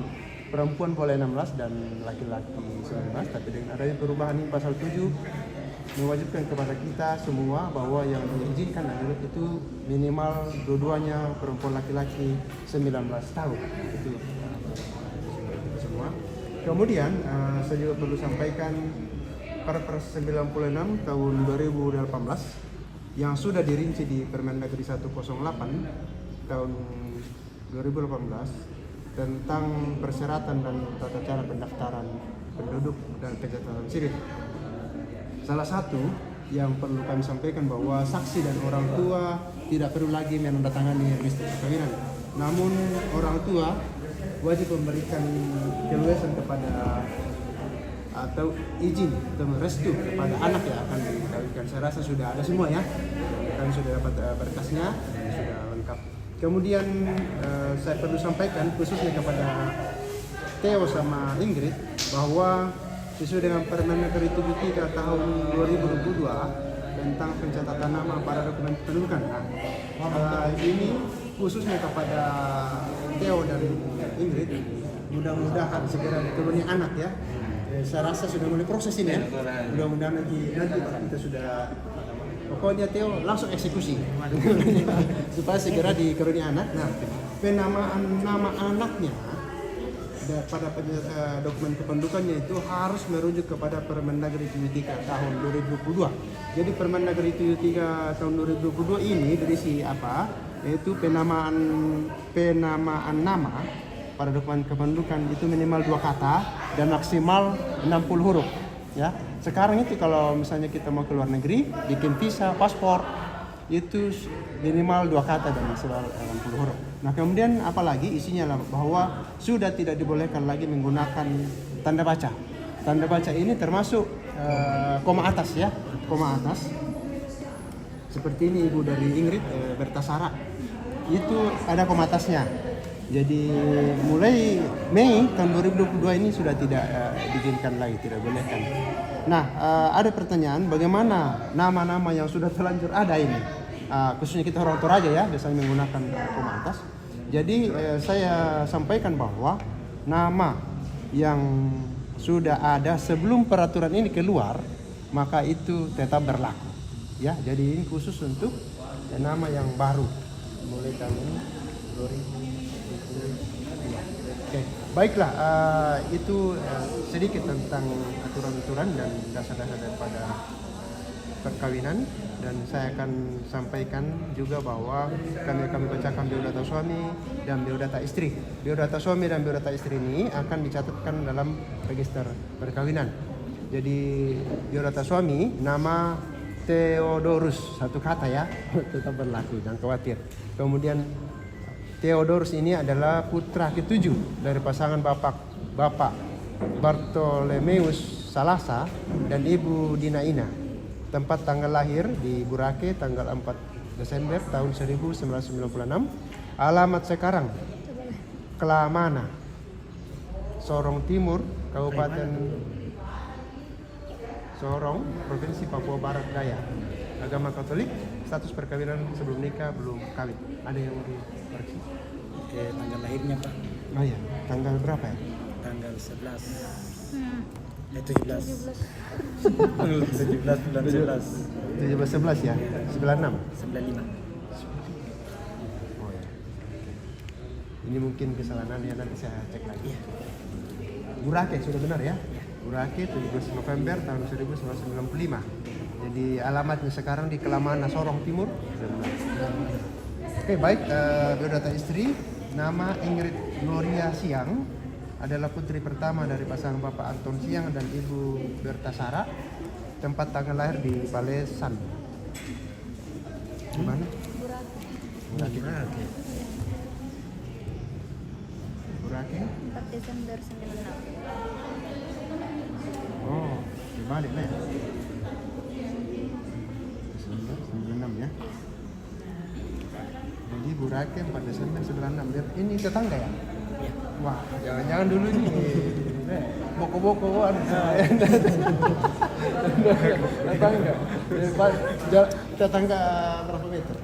perempuan boleh 16 dan laki-laki 19, tapi dengan adanya perubahan ini pasal 7 mewajibkan kepada kita semua bahwa yang diizinkan adalah itu minimal dua-duanya perempuan laki-laki 19 tahun. Itu semua. Kemudian saya juga perlu sampaikan Perpres 96 tahun 2018 yang sudah dirinci di Permendagri 108 tahun 2018 tentang persyaratan dan tata cara pendaftaran penduduk dan pencatatan sipil. Salah satu yang perlu kami sampaikan bahwa saksi dan orang tua tidak perlu lagi menandatangani register perkawinan. Namun orang tua wajib memberikan keluasan kepada atau izin atau restu kepada anak yang akan dikawinkan. Saya rasa sudah ada semua ya. Kami sudah dapat berkasnya dan sudah lengkap. Kemudian saya perlu sampaikan khususnya kepada Theo sama Ingrid bahwa sesuai dengan Permendagri 73 tahun 2022 tentang pencatatan nama pada dokumen kependudukan. Nah, ini khususnya kepada Theo dan Ingrid, mudah-mudahan segera dikaruniai anak ya. Saya rasa sudah mulai proses ini ya. Mudah-mudahan nanti kita sudah, pokoknya Theo langsung eksekusi supaya segera dikaruniai anak. Nah, penamaan nama anaknya pada dokumen kependudukannya itu harus merujuk kepada Permendagri 73 tahun 2022. Jadi Permendagri 73 tahun 2022 ini berisi apa? Yaitu penamaan nama pada dokumen kependudukan itu minimal 2 kata dan maksimal 60 huruf. Ya, sekarang itu kalau misalnya kita mau ke luar negeri, bikin visa, paspor, itu minimal 2 kata dan maksimal 60 huruf. Nah kemudian apalagi isinya bahwa sudah tidak dibolehkan lagi menggunakan tanda baca. Tanda baca ini termasuk koma atas ya, koma atas. Seperti ini ibu dari Ingrid, Bertasara. itu ada pematasnya. Jadi mulai Mei tahun 2022 ini sudah tidak diizinkan lagi, tidak bolehkan. Nah, ada pertanyaan bagaimana nama-nama yang sudah terlanjur ada ini, khususnya kita orang Toraja ya, biasanya menggunakan pematas. Jadi saya sampaikan bahwa nama yang sudah ada sebelum peraturan ini keluar, maka itu tetap berlaku. Ya, jadi ini khusus untuk nama yang baru mulai tahun 2022. Oke, baiklah, itu sedikit tentang aturan-aturan dan dasar-dasar daripada perkawinan, dan saya akan sampaikan juga bahwa kami akan membacakan biodata suami dan biodata istri. Biodata suami dan biodata istri ini akan dicatatkan dalam register perkawinan. Jadi biodata suami nama Theodorus, satu kata ya, tetap berlaku, jangan khawatir. Kemudian Theodorus ini adalah putra ketujuh dari pasangan Bapak Bartolomeus Salasa dan Ibu Dina Ina. Tempat tanggal lahir di Burake tanggal 4 Desember tahun 1996. Alamat sekarang Kelamana, Sorong Timur, Kabupaten Sorong, Provinsi Papua Barat Daya. Agama Katolik, status perkawinan sebelum nikah, belum kawin. Ada yang mau dikoreksi? Tanggal lahirnya Pak, Oh iya, tanggal berapa ya? tanggal 11. 17 bulan 11. 17-11 ya? 96? 95. Oh ya. Ini mungkin kesalahan ya, nanti saya cek lagi. Burake sudah benar ya? Burake 17 November tahun 1995. Jadi alamatnya sekarang di Kelamana, Sorong Timur. Oke, baik, biodata istri nama Ingrid Gloria Siang, adalah putri pertama dari pasangan Bapak Anton Siang dan Ibu Berta Sara. Tempat tanggal lahir di Balesan. Di mana? Burake. Burake? 4 Desember 96. Oh, dibalik lah ya. Desember 96 ya. Jadi Burake 4 Desember 96. Ini tetangga ya? Wah, jangan-jangan dulu nih boko-boko tetangga berapa meter?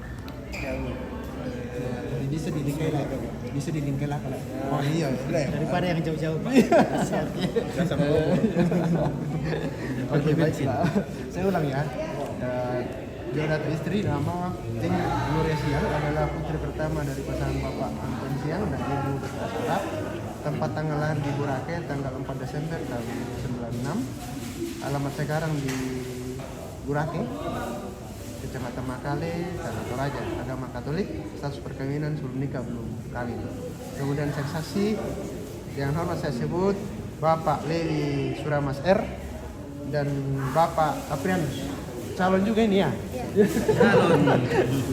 Bisa dilingkai lah. Oh iya, Daripada yang jauh-jauh Pak. Oke, baiklah. Saya ulang ya. Biodata istri nama Ingrid Gloria Siang, adalah putri pertama dari pasangan Bapak Anton Siang dan Ibu Berta Sara. Tempat tanggal lahir di Burake tanggal 4 Desember tahun 96. Alamat sekarang di Burake, Kecamatan Makale, Tanah Toraja. Agama Katolik, status perkawinan sebelum nikah, belum kawin. Kemudian saksi yang hormat saya sebut Bapak Lewi Suramas R dan Bapak Aprianus. Calon juga ini ya?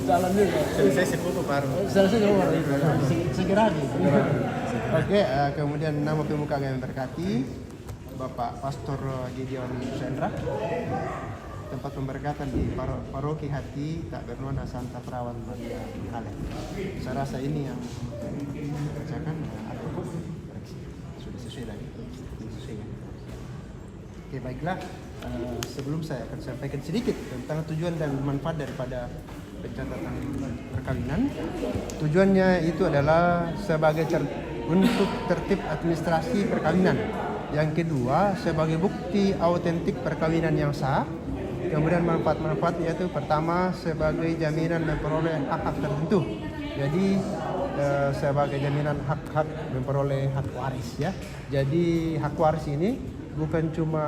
Calon juga. Saya sepupu baru. Segera nih. Oke, kemudian nama pemuka agama yang berkati Bapak Pastor Gideon Sendra. Tempat pemberkatan di Paroki Hati Tak Bernona Santa Perawan Maria Kale. Saya rasa ini yang dibacakan sudah sesuai lagi. Oke, baiklah. Sebelum saya akan sampaikan sedikit tentang tujuan dan manfaat daripada pencatatan perkawinan. Tujuannya itu adalah sebagai untuk tertib administrasi perkawinan. Yang kedua, sebagai bukti autentik perkawinan yang sah. Kemudian manfaat-manfaat yaitu pertama sebagai jaminan memperoleh hak-hak tertentu. Jadi sebagai jaminan hak-hak memperoleh hak waris ya. Jadi hak waris ini bukan cuma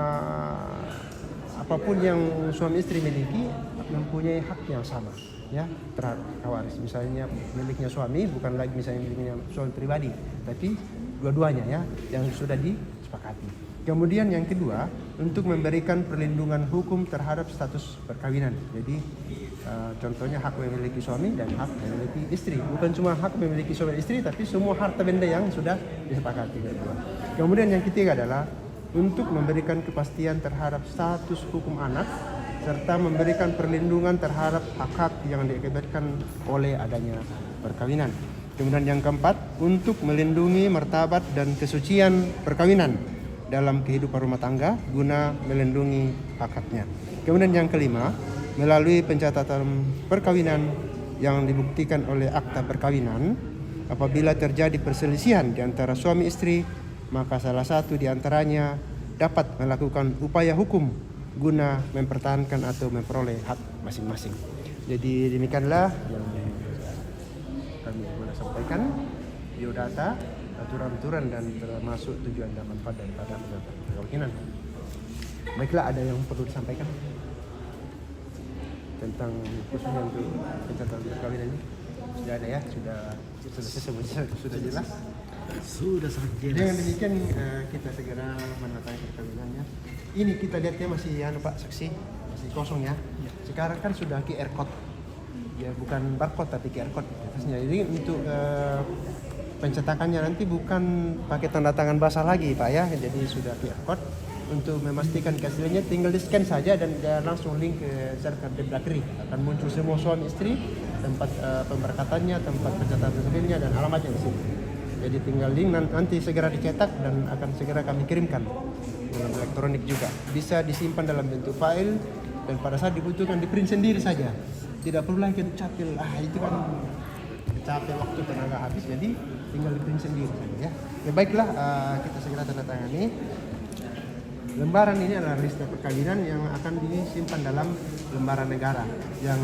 apapun yang suami istri miliki, mempunyai hak yang sama ya terhadap waris. Misalnya miliknya suami bukan lagi misalnya miliknya suami pribadi, tapi dua-duanya ya yang sudah disepakati. Kemudian yang kedua, untuk memberikan perlindungan hukum terhadap status perkawinan. Jadi contohnya hak memiliki suami dan hak memiliki istri. Bukan cuma hak memiliki suami dan istri, tapi semua harta benda yang sudah disepakati. Kemudian yang ketiga adalah untuk memberikan kepastian terhadap status hukum anak serta memberikan perlindungan terhadap hak-hak yang diakibatkan oleh adanya perkawinan. Kemudian yang keempat, untuk melindungi martabat dan kesucian perkawinan dalam kehidupan rumah tangga guna melindungi hak-haknya. Kemudian yang kelima, melalui pencatatan perkawinan yang dibuktikan oleh akta perkawinan, apabila terjadi perselisihan di antara suami istri, maka salah satu di antaranya dapat melakukan upaya hukum guna mempertahankan atau memperoleh hak masing-masing. Jadi demikianlah yang kami boleh sampaikan, biodata, aturan-aturan dan termasuk tujuan dan manfaat daripada perkawinan. Baiklah, ada yang perlu disampaikan tentang khususnya untuk pencatatan perkawinan ini? Sudah ada ya, sudah jelas. Sudah sangat jelas. Dengan demikian kita segera mendatangi perkawinannya. Ini kita lihatnya masih Pak saksi, masih kosong ya. Sekarang kan sudah QR code. Ya bukan barcode tapi QR code atasnya. Jadi untuk pencetakannya nanti bukan pakai tanda tangan basah lagi Pak ya. Jadi sudah QR code. Untuk memastikan keasliannya tinggal di scan saja dan langsung link ke server di Blackberry. Akan muncul semua suami istri, tempat pemberkatannya, tempat pencatatan sibilnya dan alamatnya di sini. Jadi tinggal link nanti segera dicetak dan akan segera kami kirimkan dalam elektronik juga. Bisa disimpan dalam bentuk file dan pada saat dibutuhkan di print sendiri saja. Tidak perlu lagi capil. Itu kan capek waktu tenaga habis, jadi tinggal di print sendiri saja ya. Ya baiklah, kita segera tanda tangani. Lembaran ini adalah lista perkawinan yang akan disimpan dalam lembaran negara. Yang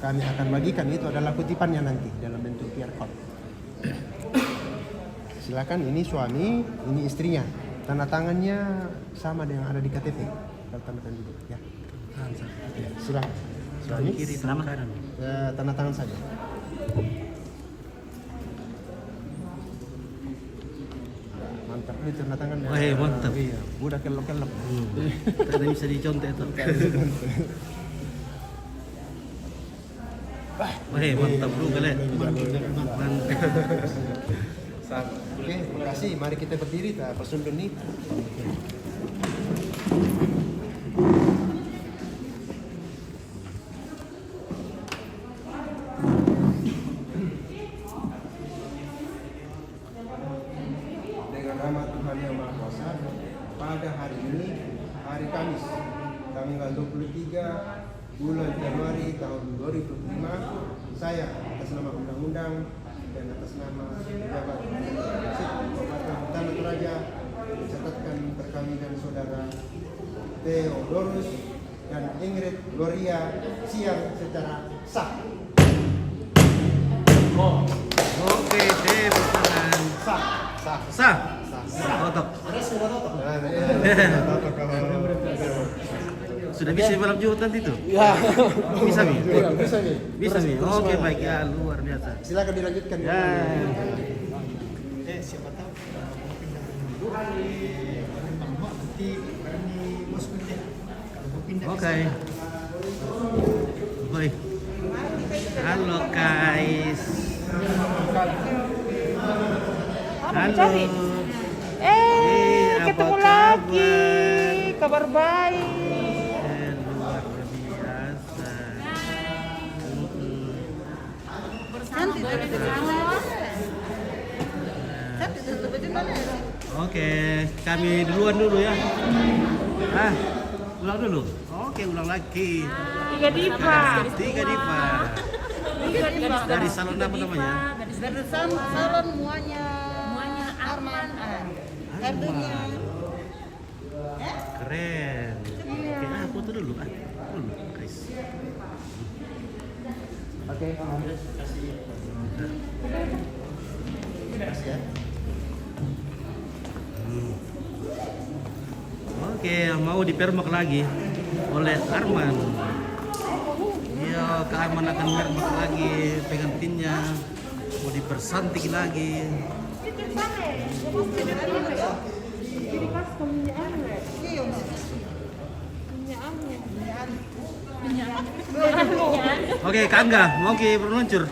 kami akan bagikan itu adalah kutipannya nanti dalam bentuk QR code. Silakan, ini suami, ini istrinya. Tanda tangannya sama dengan ada di KTP. Kalau tanda tangan dulu, ya. Ya, silakan. Suami, kiri, kanan. Tanda tangan saja. Mantap, ini tanda tangan. Mantap. Iya, udah kelop-kelop. Tidak bisa dicontek itu. Mantap juga Le. Mantap. Oke, terima kasih. Mari kita berdiri, kita persundun nih. Dengan nama Tuhan Yang Maha Kuasa, pada hari ini, hari Kamis, tanggal 23 bulan Januari tahun 2005, saya atas nama undang-undang dan atas nama pejabat Kabupaten Hutan Toraja mencatatkan perkawinan saudara Theodorus dan Ingrid Gloria Siang secara sah. Oke, tepuk tangan. Sah. Totok. Sudah bisa balap juut nanti tuh? Ya. Bisa nih? Bisa nih. Oke, baik ya, luar biasa. Silakan dilanjutkan. Ya. Siapa tahu nanti berani masuk deh. Kalau mau pindah. Oke. Baik. Halo guys. Halo. Ketemu lagi. Kabar baik. Luar biasa. Oke, kami duluan dulu ya. Ulang dulu. Oke, ulang lagi. Tiga Diva. Dari salon apa namanya? Dari salon muanya Arman. Harganya. Keren. Oke, foto dulu. Dulu, guys. Oke, kasih. Kasih ya. Oke, mau dipermak lagi oleh Arman. Iya, Kak Arman akan mermak lagi pengantinnya. Mau dipersantik lagi. Oke, Kak Angga, mau ke meluncur?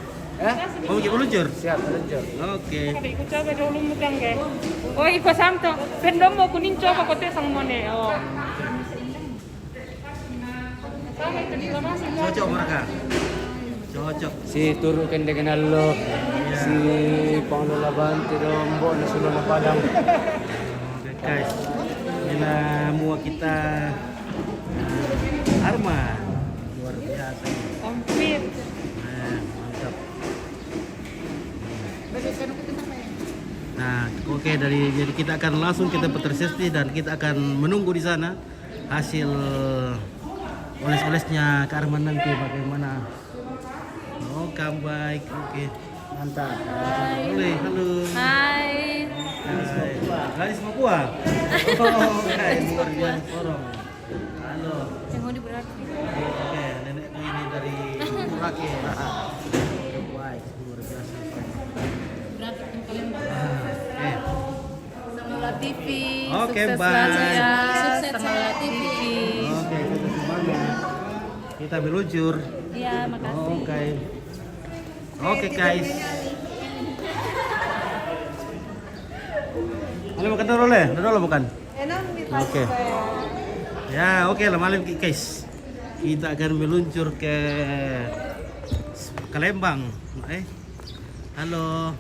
Mau ke meluncur? Siap, meluncur. Oke. Ikut coba dulu mutang ke. Oh, ikut santo. Pendom mau kuning coba kote sang mone. Oh. Sama itu reklamasi. Cocok mereka. Cocok. Si turukan dengan lo, si pengelola Banti Dombo, Nasional Padang. Oke guys, inilah mua kita Arma, luar biasa. Komplit. Mantap. Nah, oke jadi kita akan langsung kita bertransaksi dan kita akan menunggu di sana hasil oles-olesnya ke Arman nanti bagaimana. Oke baik, oke mantap. Boleh, halo. Hai. Gadis Papua. Oh, guys, luar biasa sorong. Halo. Yang mau diberarti. Oke, nenekku ini dari Turaki. Baik, luar biasa. Berarti kalian Oke. Semula TV. Oke, Sukses bye. selalu ya. Sukses Semula TV. Oke, kita semangat. Kita meluncur. Iya, makasih. Oke. Oke, guys. Halo, makan dulu le? Dulu bukan? Oke. Ya, oke lah malam guys. Kita akan meluncur ke Lembang. Halo.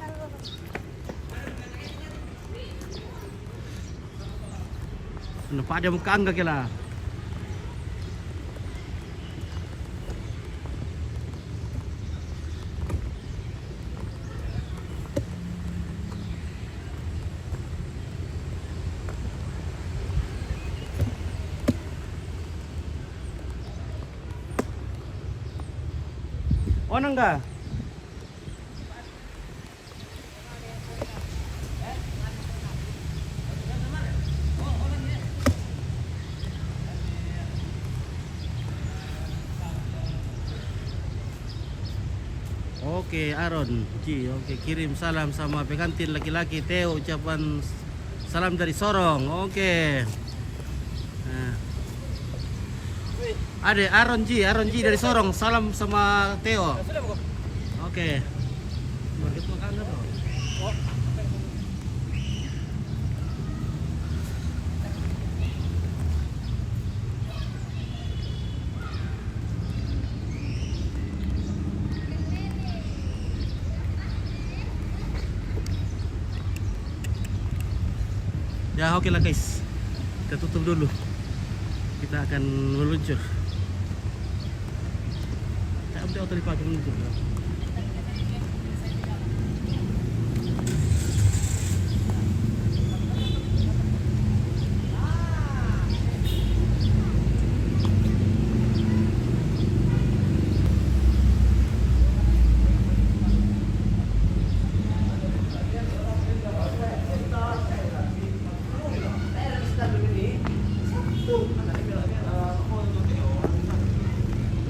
Nampak ada muka angga kira. Oh enggak? Oke, Aaron, Ji, oke kirim salam sama pengantin laki-laki Theo, ucapan salam dari Sorong. Oke. Nah. Ade Aaron Ji dari Sorong, salam sama Theo. Oke. Ya oke lah guys, kita tutup dulu. Kita akan meluncur. Udah auto dipakai meluncur.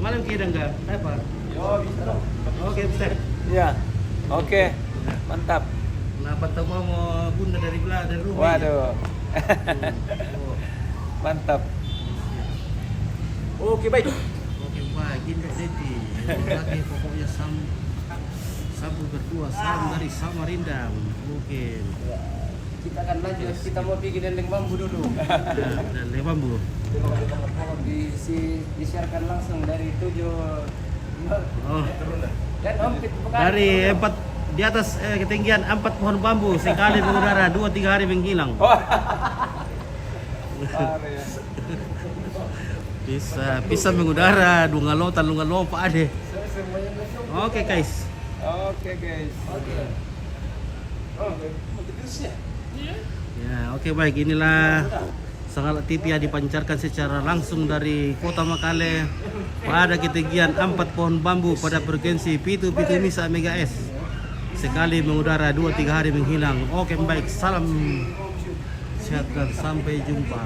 Malam kira enggak? Apa? Oke, bisa. Ya. Oke. Mantap. Kenapa tahu mau bunda dari rumah? Waduh. Mantap. Oke, baik. Oke, baik. Ini Deti. Oke, pokoknya sabu berdua, salam dari Samarinda. Oke. Kita akan lanjut, kita mau bikin dendeng bambu dulu. Dan bambu. Disiarkan langsung dari 7 Oh. dan hampir Dari 4 di atas ketinggian 4 pohon bambu sekali mengudara 2-3 hari menghilang. Bisa mengudara lunga lompat ade. Oke guys. Oke, guys. Ya, oke baik, inilah Sangalat TV yang dipancarkan secara langsung dari Kota Makale pada ketinggian 4 pohon bambu pada frekuensi Pitu Misa MHz. Sekali mengudara 2-3 hari menghilang. Oke baik, salam sehat dan sampai jumpa.